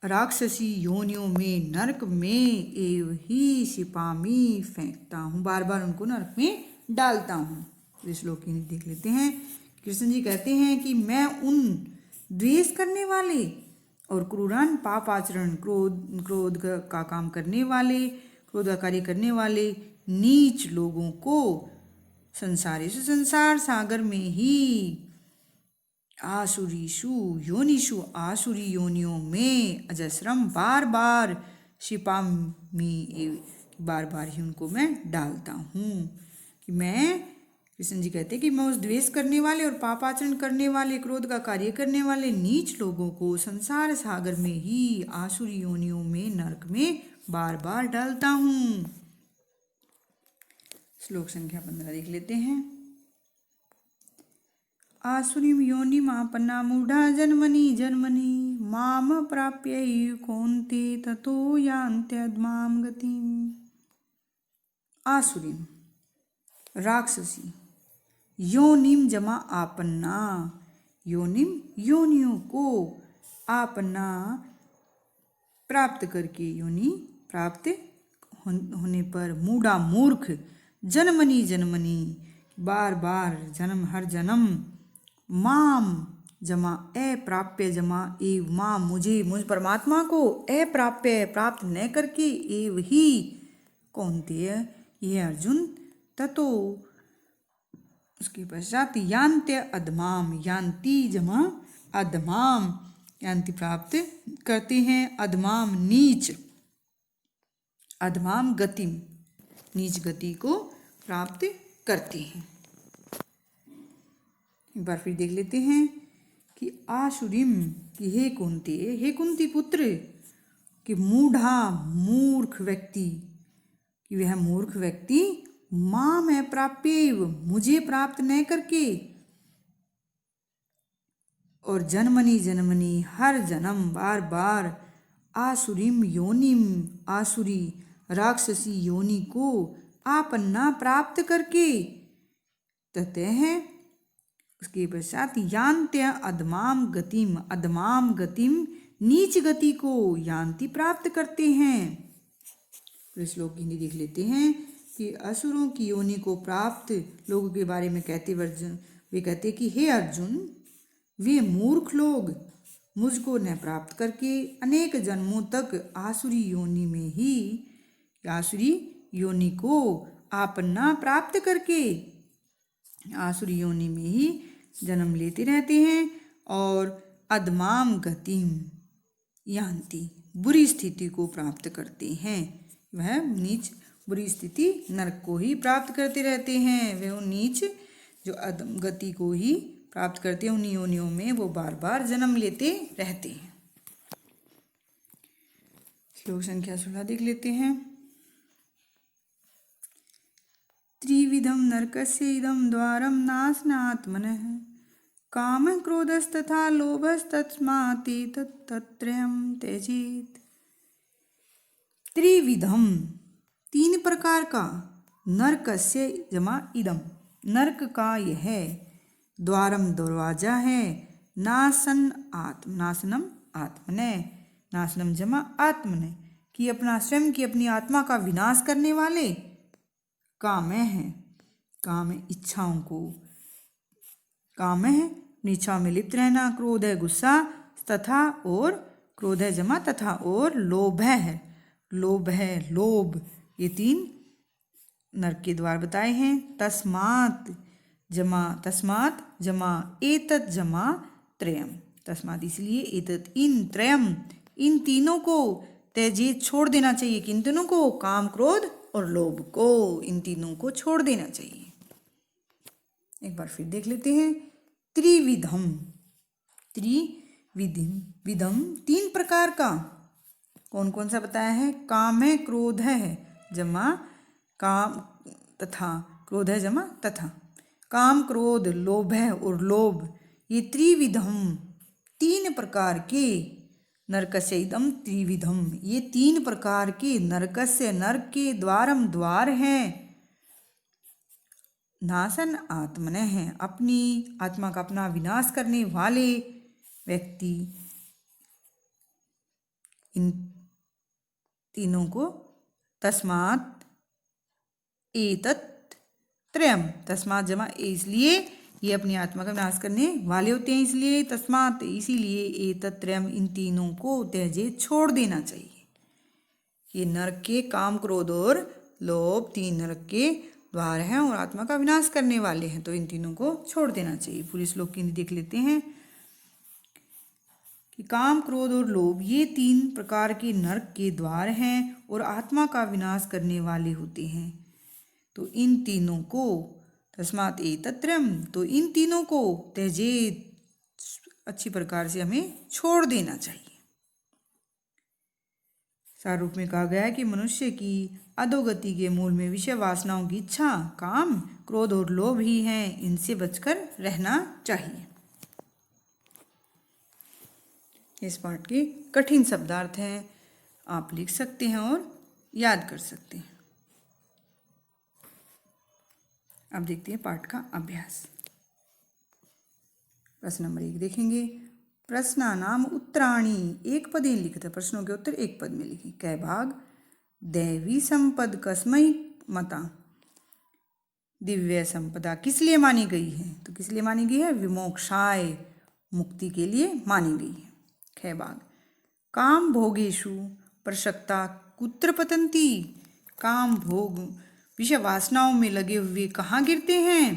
राक्षसी योनियों में नरक में, एव ही शिपामी फेंकता हूँ, बार बार उनको नरक में डालता हूँ। तो इस श्लोक की देख लेते हैं। कृष्ण जी कहते हैं कि मैं उन द्वेष करने वाले और क्रूरान पाप आचरण क्रोध का काम करने वाले, क्रोध का कार्य करने वाले नीच लोगों को संसारेषु संसार सागर में ही, आसुरीषु योनिषु आसुरी योनियों में, अजस्रम बार बार, शिपामी बार बार ही उनको मैं डालता हूँ। कि मैं, कृष्ण जी कहते हैं कि मैं उस द्वेष करने वाले और पापाचरण करने वाले, क्रोध का कार्य करने वाले नीच लोगों को संसार सागर में ही, आसुरी योनियों में, नरक में बार बार डालता हूँ। श्लोक संख्या 15 देख लेते हैं। आसुरीं योनिमापन्ना मूढ़ा जन्मनि माम प्राप्य कौन्ते ततो यान्त्यधमां गतिम्। आसुरीं राक्षसी, योनिम जमा आपन्ना, योनिम योनियों को, आपन्ना प्राप्त करके, योनि प्राप्त होने पर, मूढ़ा मूर्ख, जन्मनि बार बार जन्म हर जन्म, माम जमा अप्राप्य जमा एव माम मुझ परमात्मा को, अप्राप्य प्राप्त न करके, एव ही कौन्तेय ये अर्जुन, ततो उसके पश्चात, यान्त्य अधमाम, यान्ति जमा अधमाम, यान्ति प्राप्त करते हैं, अधमाम नीच, अधमाम गतिम नीच गति को प्राप्त करते हैं। एक बार फिर देख लेते हैं कि आसुरीम कि हे कुंती पुत्र, कि मूढ़ा मूर्ख व्यक्ति, कि वह मूर्ख व्यक्ति, मां मैं प्राप्येव मुझे प्राप्त न करके, और जन्मनि हर जन्म बार बार, आसुरीम योनिम आसुरी राक्षसी योनि को, आपन्ना प्राप्त करके, ततः उसके पश्चात, यान्त्य अधमाम गतिम नीच गति को, यान्ति प्राप्त करते हैं। तो इस श्लोक की हिंदी देख लेते हैं कि असुरों की योनि को प्राप्त लोगों के बारे में कहते वे कहते कि हे अर्जुन, वे मूर्ख लोग मुझको न प्राप्त करके अनेक जन्मों तक आसुरी योनि में ही, आसुरी योनि को आपना प्राप्त करके आसुरी योनि में ही जन्म लेते रहते हैं, और अधमाम गतिम यान्ति बुरी स्थिति को प्राप्त करते हैं। वह नीच बुरी स्थिति नरक को ही प्राप्त करते रहते हैं। वह नीच जो अधम गति को ही प्राप्त करते हैं, उन योनियों में वो बार बार जन्म लेते रहते हैं। श्लोक संख्या 16 देख लेते हैं। त्रिविधम नरकस्य इदं द्वारं नाशनात्मनः काम क्रोधस्तथा लोभस्तस्मात् तत्त्रयं त्यजेत्। त्रिविधम, तीन प्रकार का, नरकस्य जमा इदम, नरक का यह द्वारम दरवाजा है, नाशनम आत्मने, नाशनम जमा आत्मने, कि अपना स्वयं की अपनी आत्मा का विनाश करने वाले काम है, काम इच्छाओं को, काम है अपनी इच्छाओं में लिप्त रहना, क्रोध है गुस्सा, तथा और क्रोध है जमा तथा और लोभ है, लोभ है लोभ, ये तीन नरक के द्वार बताए हैं। तस्मात् जमा एतत् जमा त्रयम, तस्मात् इसलिए, एतत् इन, त्रयम इन तीनों को, त्यजेत छोड़ देना चाहिए, किन तीनों को, काम क्रोध और लोभ को, इन तीनों को छोड़ देना चाहिए। एक बार फिर देख लेते हैं। त्रिविधम, विधम तीन प्रकार का, कौन कौन सा बताया है, काम है क्रोध है जमा काम तथा, क्रोध है जमा तथा, काम क्रोध लोभ है और लोभ, ये त्रिविधम तीन प्रकार के, नरकस्य इदम त्रिविधम, ये तीन प्रकार के, नरकस्य नरक के, द्वारम द्वार हैं, नाशन आत्मने हैं, अपनी आत्मा का अपना विनाश करने वाले व्यक्ति इन तीनों को, तस्मात् एतत् त्रयम, तस्मात् जमा इसलिए, ये अपनी आत्मा का विनाश करने वाले होते हैं, इसलिए तस्मात् इसीलिए, एतत् त्रयम इन तीनों को त्यजे छोड़ देना चाहिए। ये नरक के काम क्रोध और लोभ तीन नरक के द्वार हैं और आत्मा का विनाश करने वाले हैं, तो इन तीनों को छोड़ देना चाहिए। पूरे श्लोक की देख लेते हैं कि काम क्रोध और लोभ ये तीन प्रकार के नरक के द्वार हैं और आत्मा का विनाश करने वाले होते हैं, तो इन तीनों को, तस्मात् एतत् त्रयम, तो इन तीनों को त्यजेत, अच्छी प्रकार से हमें छोड़ देना चाहिए। सार रूप में कहा गया है कि मनुष्य की अधोगति के मूल में विषय वासनाओं की इच्छा, काम क्रोध और लोभ ही हैं, इनसे बचकर रहना चाहिए। इस पाठ के कठिन शब्दार्थ हैं, आप लिख सकते हैं और याद कर सकते हैं। अब देखते हैं पाठ का अभ्यास। प्रश्न नंबर 1 देखेंगे। प्रश्नानाम उत्तराणि एक पदे लिखित, प्रश्नों के उत्तर एक पद में लिखिए। कै भाग, दैवी संपद कस्मै मता, दिव्य संपदा किस लिए मानी गई है, तो किस लिए मानी गई है, विमोक्षाय, मुक्ति के लिए मानी गई है। कै भाग, काम भोगेषु प्रसक्ता कुत्र पतंती, काम भोग विषय वासनाओं में लगे हुए कहाँ गिरते हैं,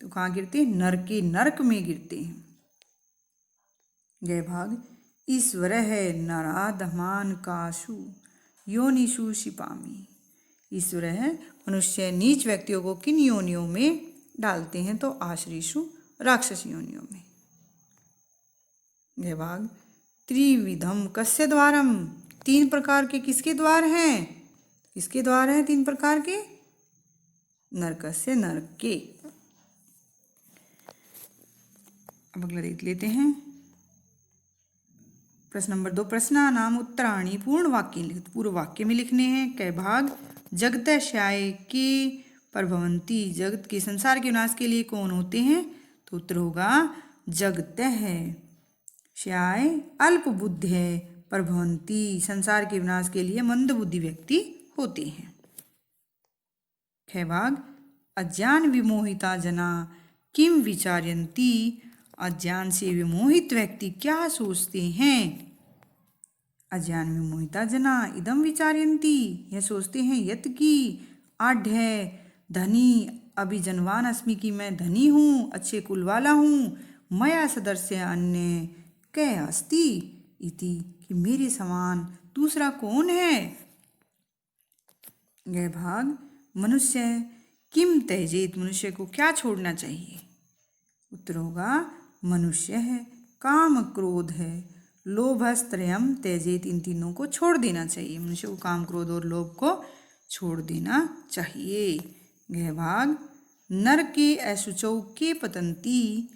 तो कहाँ गिरते हैं, नरके नरक में गिरते हैं। गै भाग, ईश्वर है नराधमान काशु योनिषु शिपामी, ईश्वर है मनुष्य नीच व्यक्तियों को किन योनियों में डालते हैं, तो आश्रीषु राक्षस योनियों में। गै भाग, त्रिविधम कस्य द्वारम, तीन प्रकार के किसके द्वार हैं, किसके द्वार हैं तीन प्रकार के, नरकस्य नरक के। अब अगला देख लेते हैं। प्रश्न नंबर 2, प्रश्नानाम उत्तराणि पूर्ण वाक्य लिखित, पूर्व वाक्य में लिखने हैं। कै भाग, जगतस्याय के प्रभवंती, जगत के संसार के विनाश के लिए कौन होते हैं, तो उत्तर होगा जगत है, श्याय अल्प बुद्धि है, प्रभवंती संसार के विनाश के लिए मंद बुद्धि व्यक्ति होते हैं। कै भाग, अज्ञान विमोहिता जना किम विचार्यन्ति, अज्ञान से विमोहित व्यक्ति क्या सोचते हैं, अज्ञान विमोहिता जना इदम विचार्यन्ति, यह सोचते हैं, यत की आढ़ धनी अभिजनवान अस्मि, की मैं धनी हूँ, अच्छे कुल वाला हूँ, मया सदस्य अन्य कै अस्ति इति, कि मेरे समान दूसरा कौन है। गै भाग, मनुष्य किम त्यजेत, मनुष्य को क्या छोड़ना चाहिए, उत्तर होगा मनुष्य है काम क्रोध है लोभस्त्रयम त्यजेत, इन तीनों को छोड़ देना चाहिए, मनुष्य को काम क्रोध और लोभ को छोड़ देना चाहिए। गै भाग, नरके अशुचौ के पतंती,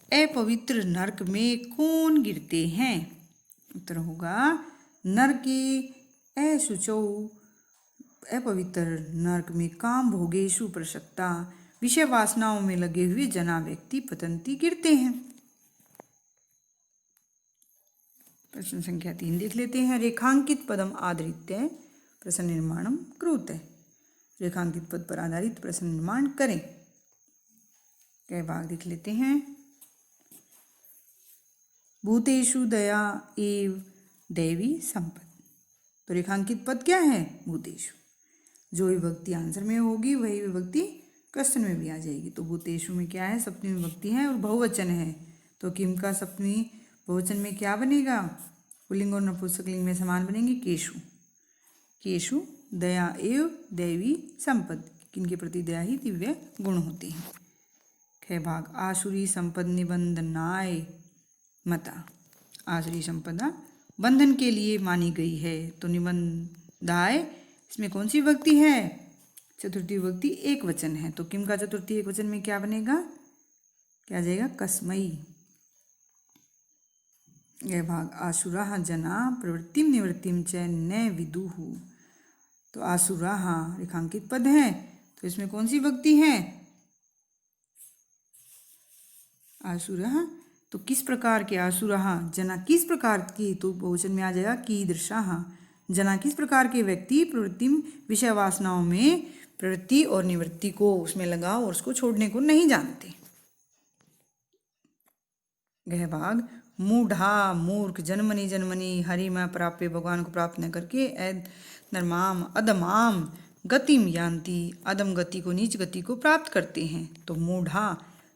अपवित्र नरक में कौन गिरते हैं? उत्तर होगा नरके अशुचौ, अपवित्र नरक में काम भोगेषु प्रसक्ता, विषय वासनाओं में लगे हुए जना व्यक्ति पतंती गिरते हैं। प्रश्न संख्या 3 देख लेते हैं। रेखांकित पदम आधृत्य प्रश्न निर्माणम कुरुते। रेखांकित पद पर आधारित प्रश्न निर्माण करें। कई भाग देख लेते हैं। भूतेषु दया एव दैवी संपद। तो रेखांकित पद क्या है? भूतेषु। जो विभक्ति आंसर में होगी वही विभक्ति क्वेश्चन में भी आ जाएगी। तो भूतेषु में क्या है? सप्तमी विभक्ति है और बहुवचन है। तो किम का सप्तमी बहुवचन में क्या बनेगा? पुल्लिंग और नपुंसकलिंग में समान बनेंगे केशु। केशु दया एव दैवी संपद। किनके प्रति दया ही दिव्य गुण होते हैं। ख भाग आसुरी संपद निबंधनाय मता। आसुरी संपदा बंधन के लिए मानी गई है। तो निबंधाय इसमें कौन सी विभक्ति है? चतुर्थी विभक्ति एक वचन है। तो किम का चतुर्थी एक वचन में क्या बनेगा? क्या आ जाएगा? कस्मई। यह भाग आसुराः जना प्रवृत्तिम निवृत्तिम च न विदुः। तो आसुराः रेखांकित पद है। तो इसमें कौन सी विभक्ति है? आसुरः। तो किस प्रकार के? आसुरः जना किस प्रकार की? तो बहुवचन में आ जाएगा कीदृशाः। जना किस प्रकार के व्यक्ति प्रवृत्तिम विषय वासनाओं में प्रवृत्ति और निवृत्ति को उसमें लगा और उसको छोड़ने को नहीं जानते। गह भाग मूढ़ा मूर्ख जन्मनि जन्मनि हरि में प्राप्य भगवान को प्राप्त न करके नरमाम अदमाम गतिम यान्ति, अदम गति को नीच गति को प्राप्त करते हैं। तो मूढ़ा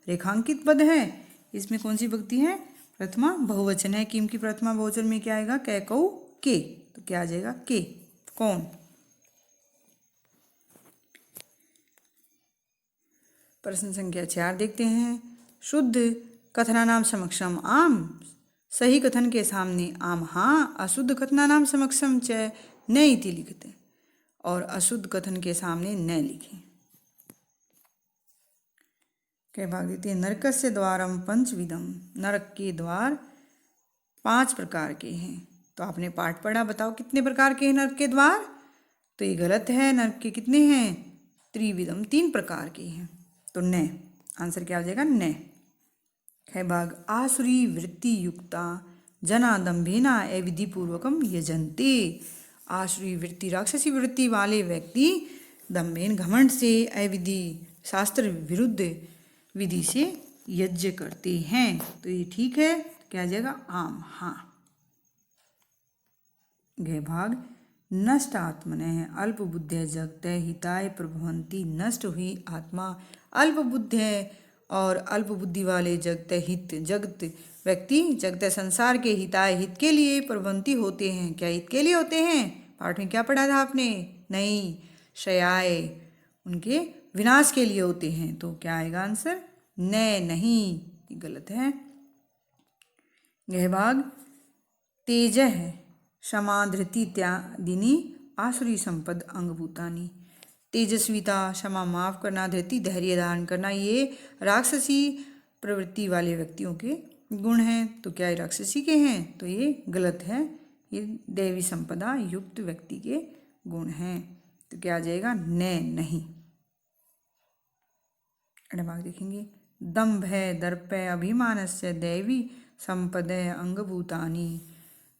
रेखांकित पद है। इसमें कौन सी विभक्ति है? प्रथमा बहुवचन है। किम की प्रथमा बहुवचन में क्या आएगा? कैकौ के। तो क्या आ जाएगा? के। कौन? प्रश्न संख्या 4 देखते हैं। शुद्ध कथनानाम समक्षम आम। सही कथन के सामने आम हाँ, अशुद्ध कथनानाम समक्षम च न इति लिखते। और अशुद्ध कथन के सामने न लिखें। कई भाग देते हैं। नरकस्य द्वारम पंचविधम। नरक के द्वार 5 प्रकार के हैं। तो आपने पाठ पढ़ा, बताओ कितने प्रकार के हैं नरक के द्वार? तो ये गलत है। नरक के कितने हैं? त्रिविधम, 3 प्रकार के हैं। तो न आंसर क्या हो जाएगा? न। है भाग आसुरी वृत्ति युक्ता जना दंभेना अविधि पूर्वकम यजन्ते। आसुरी वृत्ति राक्षसी वृत्ति वाले व्यक्ति दंभेन घमंड से अविधि शास्त्र विरुद्ध विधि से यज्ञ करते हैं। तो ये ठीक है। क्या आ जाएगा? आम हाँ। गह भाग नष्ट आत्मनः अल्पबुद्धय जगतः हिताय प्रभवन्ति। नष्ट हुई आत्मा अल्पबुद्धय और अल्पबुद्धि वाले जगत व्यक्ति जगत संसार के हिताय हित के लिए प्रभवन्ति होते हैं। क्या हित के लिए होते हैं? पाठ में क्या पढ़ा था आपने? नहीं, क्षयाय उनके विनाश के लिए होते हैं। तो क्या आएगा आंसर? न नहीं, गलत है। यह भाग तेजः क्षमा धृति त्यादिनी आसुरी संपद अंगभूतानी। तेजस्विता, क्षमा, माफ करना, धृति धैर्य धारण करना, ये राक्षसी प्रवृत्ति वाले व्यक्तियों के गुण हैं। तो क्या ये राक्षसी के हैं? तो ये गलत है। ये दैवी संपदा युक्त व्यक्ति के गुण हैं। तो क्या आ जाएगा? न नहीं। अगला भाग देखेंगे। दंभ दर्प अभिमानस्य दैवी संपदय अंगभूतानी।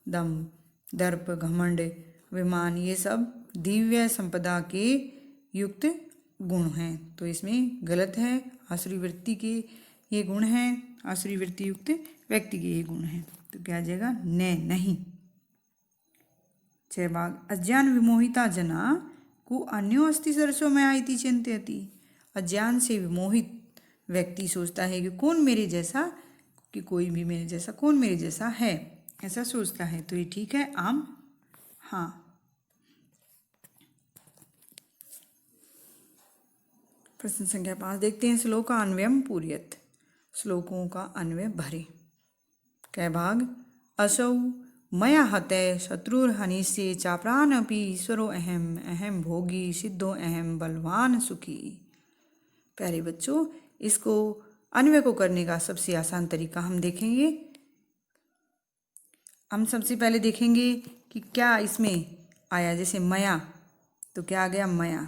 दंभ, दर्प, घमंड, अभिमान, ये सब दिव्य संपदा के युक्त गुण हैं। तो इसमें गलत है। आसुरी वृत्ति के ये गुण हैं। आसुरी वृत्ति युक्त व्यक्ति के ये गुण हैं। तो क्या आ जाएगा? न नहीं। 6 भाग अज्ञान विमोहिता जना को अन्यो अस्ति सरसो में आईति चिंतयति। अज्ञान से विमोहित व्यक्ति सोचता है कि कौन मेरे जैसा, कि कोई भी मेरे जैसा, कौन मेरे जैसा है, ऐसा सोचता है। तो ये ठीक है। आम हाँ। प्रश्न संख्या 5 देखते हैं। श्लोक का अन्वयम पूर्यत। श्लोकों का अन्वय भरे। कै भाग असौ मया हतः शत्रुर्हनिष्ये चाप्रानपि ईश्वरो अहम अहम भोगी सिद्धो अहम बलवान सुखी। प्यारे बच्चों, इसको अन्वय को करने का सबसे आसान तरीका हम देखेंगे। हम सबसे पहले देखेंगे कि क्या इसमें आया। जैसे मया, तो क्या आ गया? मया।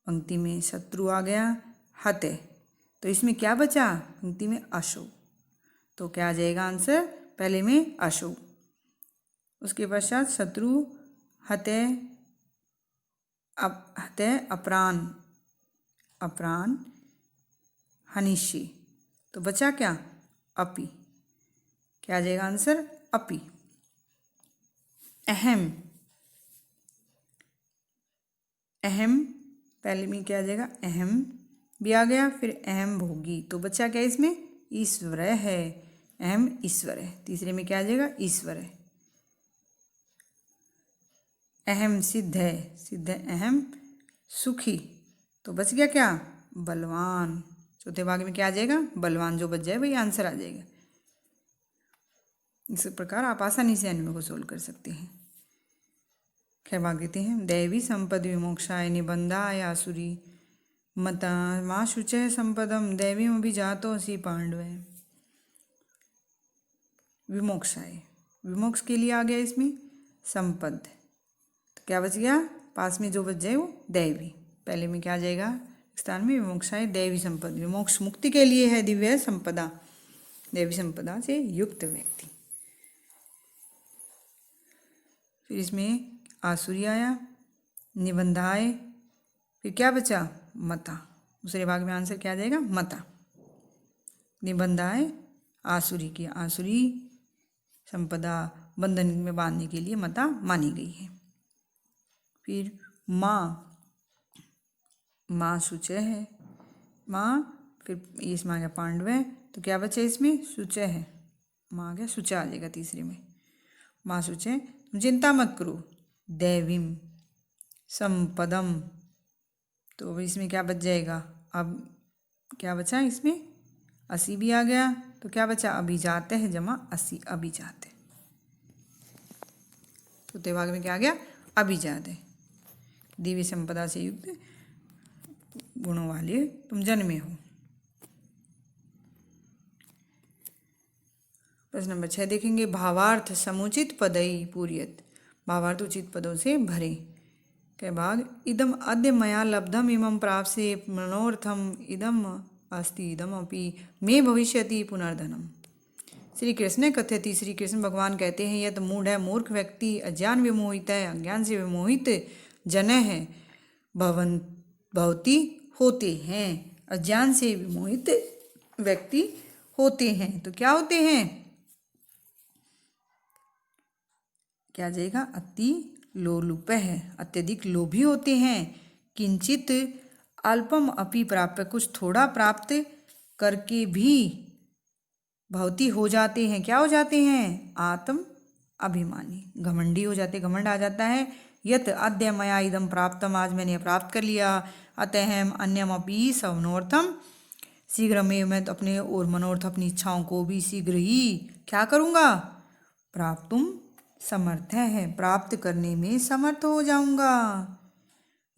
पंक्ति में शत्रु आ गया, हते, तो इसमें क्या बचा? पंक्ति में अशो, तो क्या आ जाएगा आंसर? पहले में अशो, उसके पश्चात शत्रु, हते, हते अपरान, अपरान, हनिशी, तो बचा क्या? अपि, क्या आ जाएगा आंसर? अपि। अहम, अहम, पहले में क्या आ जाएगा? अहम भी आ गया, फिर अहम भोगी, तो बच्चा क्या इसमें? ईश्वर है, अहम ईश्वर है। तीसरे में क्या आ जाएगा? ईश्वर है। अहम सिद्ध है, सिद्ध है, अहम सुखी, तो बच गया क्या? बलवान। चौथे भाग में क्या आ जाएगा? बलवान, जो बच जाए वही आंसर आ जाएगा। इस प्रकार आप आसानी से अन्वय को सोल्व कर सकते हैं। खैर भाग देते हैं। दैवी संपद विमोक्षाय निबंधाय आसुरी मता माँ शुचय संपदम दैवीम अभिजातोऽसि पांडव। विमोक्षाय, विमोक्ष के लिए आ गया इसमें संपद, तो क्या बच गया? पास में जो बच जाए वो दैवी। पहले में क्या आ जाएगा? स्थान में विमोक्षाय दैवी संपद, विमोक्ष मुक्ति के लिए है दिव्य संपदा, दैवी संपदा से युक्त व्यक्ति। फिर इसमें आसुरी आया, निबंधाय, फिर क्या बचा? मता। दूसरे भाग में आंसर क्या आ जाएगा? मता। निबंधाय आसुरी की, आसुरी संपदा बंधन में बांधने के लिए मता मानी गई है। फिर माँ, माँ शुचय है, माँ, फिर इसमें आ गया पांडव है, तो क्या बचा इसमें? शुचय है, माँ आ गया, शुचय आ जाएगा तीसरे में। माँ शुचय, चिंता मत करो, दैवीम संपदम, तो इसमें क्या बच जाएगा? अब क्या बचा इसमें? असी भी आ गया, तो क्या बचा? अभिजात है जमा असी, अभिजात है। चौथे भाग में क्या आ गया? अभिजात है, दिव्य संपदा से युक्त गुणों वाले तुम जन्मे हो। प्रश्न नंबर 6 देखेंगे। भावार्थ समुचित पदई पूर्यत, भावार्थ उचित पदों से भरे। के भाग इदम अद्य मया लब्धम इमं प्राप्से मनोर्थम इदम अस्ति इदम अपि मे भविष्यति पुनर्धनम। श्री कृष्ण कथयति, श्री कृष्ण भगवान कहते हैं, यह तो मूढ़ है, मूर्ख व्यक्ति, अज्ञान विमोहित है, अज्ञान से विमोहित जन है, भवन भवती होते हैं, अज्ञान से विमोहित व्यक्ति होते हैं, तो क्या होते हैं? क्या जाएगा? अति लोलुप है, अत्यधिक लोभी होते हैं। किंचित अल्पम अपि प्राप्य, कुछ थोड़ा प्राप्त करके भी भवती हो जाते हैं, क्या हो जाते हैं? आत्म अभिमानी, घमंडी हो जाते, घमंड आ जाता है। यत अद्य मया इदम प्राप्तम, आज मैंने प्राप्त कर लिया, अतएहम अन्यम अपि सवनोर्थम, शीघ्र में मैं तो अपने और मनोर्थ, अपनी इच्छाओं को भी शीघ्र ही क्या करूँगा? प्राप्तुम समर्थ है, प्राप्त करने में समर्थ हो जाऊंगा।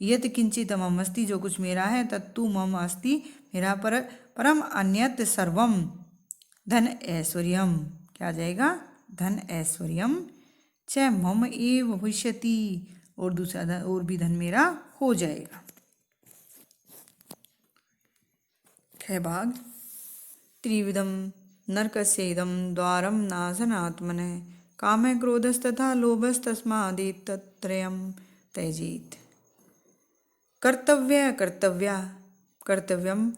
यत किंचित मम अस्ति, जो कुछ मेरा है, तत्तु मम अस्ति, मेरा परम अन्यत सर्वम धन ऐश्वर्यम, क्या आ जाएगा? धन ऐश्वर्यम च मम एव भविष्यति, और दूसरा धन और भी धन मेरा हो जाएगा। ख भाग त्रिविधम नरकस्येदं द्वारम नाशनात्मनः कामः क्रोधस्तथा लोभस्तस्मादेतत्त्रयं त्यजेत्। कर्तव्य कर्तव्या, कर्तव्यम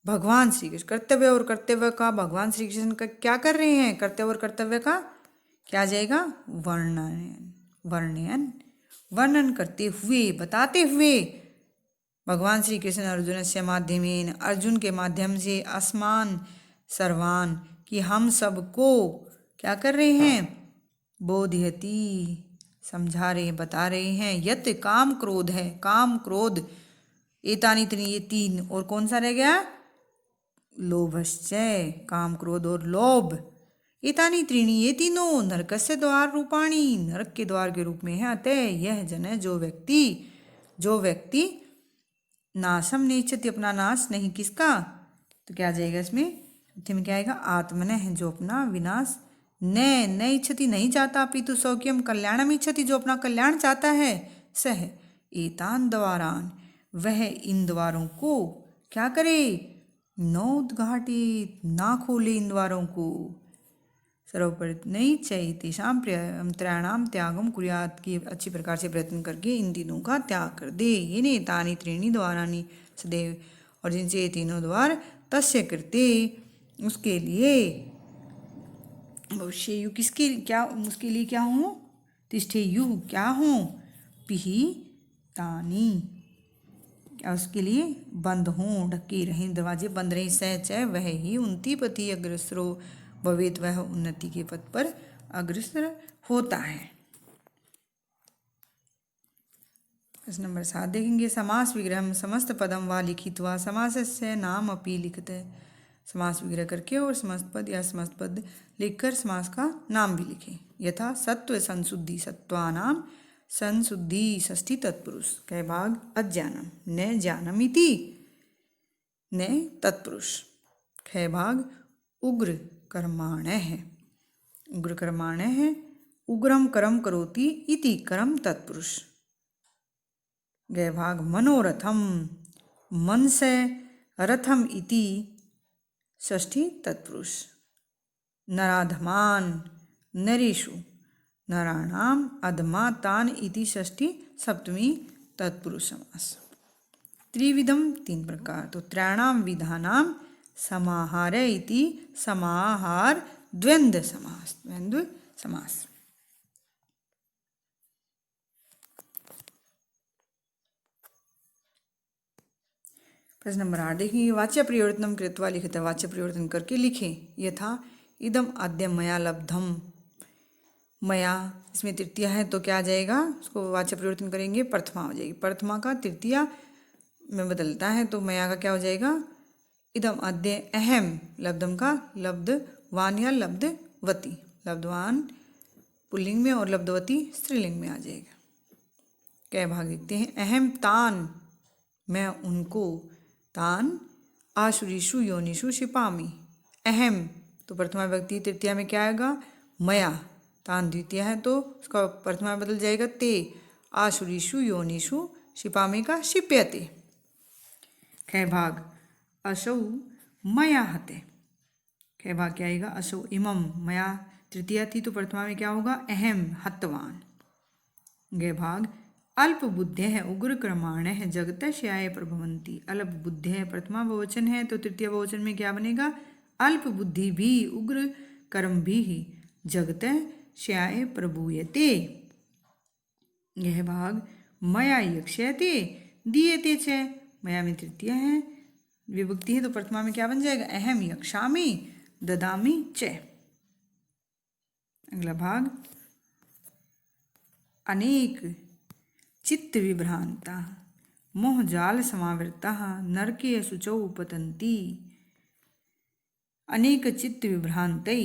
भगवान श्री कृष्ण, कर्तव्य और कर्तव्य का भगवान श्री कृष्ण का क्या कर रहे हैं? कर्तव्य और कर्तव्य का क्या आ जाएगा? वर्णन, वर्णयन, वर्णन करते हुए, बताते हुए। भगवान श्री कृष्ण अर्जुन से माध्यमेन, अर्जुन के माध्यम से, अस्मान सर्वान, कि हम सबको क्या कर रहे हैं? बोधयति, समझा रहे हैं, बता रहे हैं। यत काम क्रोध है, काम क्रोध, एतानी त्रीनि, ये तीन, और कौन सा रह गया? लोभश्चय, काम क्रोध और लोभ। एतानी त्रीनि, ये तीनों, नरकस्य द्वार रूपाणी, नरक के द्वार के रूप में है। अतः यह जन है, जो व्यक्ति नाशम नेच्छति, अपना नाश नहीं, किसका? तो क्या आ जाएगा इसमें, चौथे में क्या आएगा, आत्मनः जो अपना विनाश, न इच्छति नहीं चाहता, अपितु सौख्यम कल्याणम इच्छति जो अपना कल्याण चाहता है, सह एतान द्वारान वह इन द्वारों को क्या करे, नोद्घाटित ना खोले इन द्वारों को, सर्वोपरि नहीं चाहिए तेषाम त्रयाणाम त्यागम कुर्यात की अच्छी प्रकार से प्रयत्न करके इन तीनों का त्याग कर दे। ये ने तानी त्रीणी द्वारानी सदैव, और जिनसे ये तीनों द्वार तस्य कृते उसके लिए, भविष्य यु किसके क्या, उसके लिए क्या हूँ, तिष्ठे यु क्या हूँ, पिही तानी उसके लिए बंद हों, ढके रहें, दरवाजे बंद रहें, सहच है वह ही उन्नति पति अग्रसरो भवेत, वह उन्नति के पथ पर अग्रसर होता है। प्रश्न नंबर 7 देखेंगे, समास विग्रह समस्त पदम वा लिखित्वा समासस्य नाम अपि लिखते, समास विग्रह करके और समस्त पद या समस्त पद लिखकर समास का नाम भी लिखें। यथा सत्व संशुद्धि, सत्वानाम संशुद्धि षष्ठी तत्पुरुष, कै भाग अज्ञानम, न ज्ञानमिति न तत्पुरुष, कै भाग उग्र कर्माणः, उग्र कर्माणः उग्रम कर्म करोति इति कर्म तत्पुरुष, गै भाग मनोरथम, मन से रथम इति षष्ठी तत्पुरुष, नराधमान नरेषु, नराणाम अधमा तान इति षष्ठी सप्तमी तत्पुरुष समास। त्रिविधम 3 प्रकार, तो त्रयाणाम विधानाम समाहारे इति समाहार द्वंद्व समास, द्वंद्व समास। प्रश्न नंबर 8 देखिए, वाच्य परिवर्तनम कृत्वा लिखित, वाच्य परिवर्तन करके लिखें। यथा इदम अद्य मया लब्धम, मया इसमें तृतीया है तो क्या आ जाएगा, उसको वाच्य परिवर्तन करेंगे, प्रथमा हो जाएगी, प्रथमा का तृतीया में बदलता है तो मया का क्या हो जाएगा, इदम अद्य अहम, लब्धम का लब्धवान या लब्धवती, लब्धवान पुल्लिंग में और लब्धवती स्त्रीलिंग में आ जाएगा। क्या भाग देखते हैं, अहम तान मैं उनको, तान आशुरीषु योनिषु शिपामी, अहम तो प्रथमा व्यक्ति, तृतीया में क्या आएगा, मया, तान द्वितीया है तो उसका प्रथमा बदल जाएगा ते, आशुरीषु योनिषु शिपामी का शिप्यते। कै भाग असौ मया हते, कै भाग क्या आएगा, असौ इमम, मया तृतीया थी तो प्रथमा में क्या होगा, अहम हतवान। गै भाग अल्प बुद्धे है उग्र क्रमाण है जगत श्याय प्रभवंती, अल्प बुद्धि है प्रथमा बहुवचन है तो तृतीय बहुवचन में क्या बनेगा, अल्प बुद्धि भी उग्र कर्म भी जगत श्याय प्रभूयते। यह भाग मया यक्ष्यते दीयते च, मया में तृतीय है, विभक्ति है तो प्रथमा में क्या बन जाएगा, अहम यक्षामि ददामि च। अगला भाग अनेक चित्त विभ्रांता मोहजाल समावृता नरके शुचौ पतंती, अनेक चित्त विभ्रांतै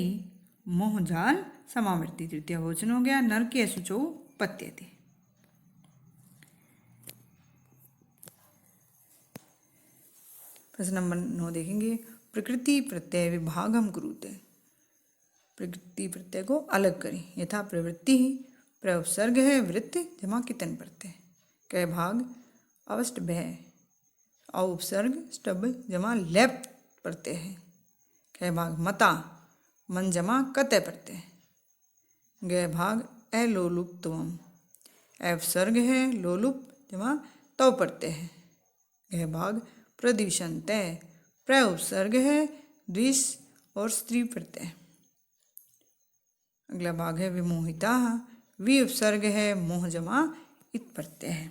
मोहजाल समावृत्ति, तृतीय बहुवचन हो गया, नरके शुचौ पत्यते। प्रश्न नंबर 9 देखेंगे, प्रकृति प्रत्यय विभागम कुरुते, प्रकृति प्रत्यय को अलग करें। यथा प्रवृत्ति प्रउपसर्ग है वृत्ति जमा कितन प्रत्यय, कै भाग अवस्ट भय, उपसर्ग स्टब जमा लेप प्रत्यय है, कै भाग मता मन जमा कतय प्रत्यय, गै भाग अलोलुप्तवम, उपसर्ग है लोलुप जमा तव प्रत्यय है, गै भाग प्रद्विषंतय, प्र उपसर्ग है द्विष और स्त्री प्रत्यय। अगला भाग है विमोहिता, वि उपसर्ग है मोह जमा इत प्रत्यय है।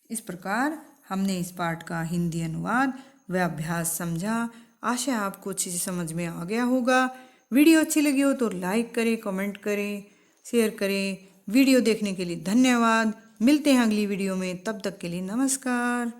इस प्रकार हमने इस पाठ का हिंदी अनुवाद व अभ्यास समझा। आशा आपको अच्छे से समझ में आ गया होगा। वीडियो अच्छी लगी हो तो लाइक करें, कमेंट करें, शेयर करें। वीडियो देखने के लिए धन्यवाद। मिलते हैं अगली वीडियो में, तब तक के लिए नमस्कार।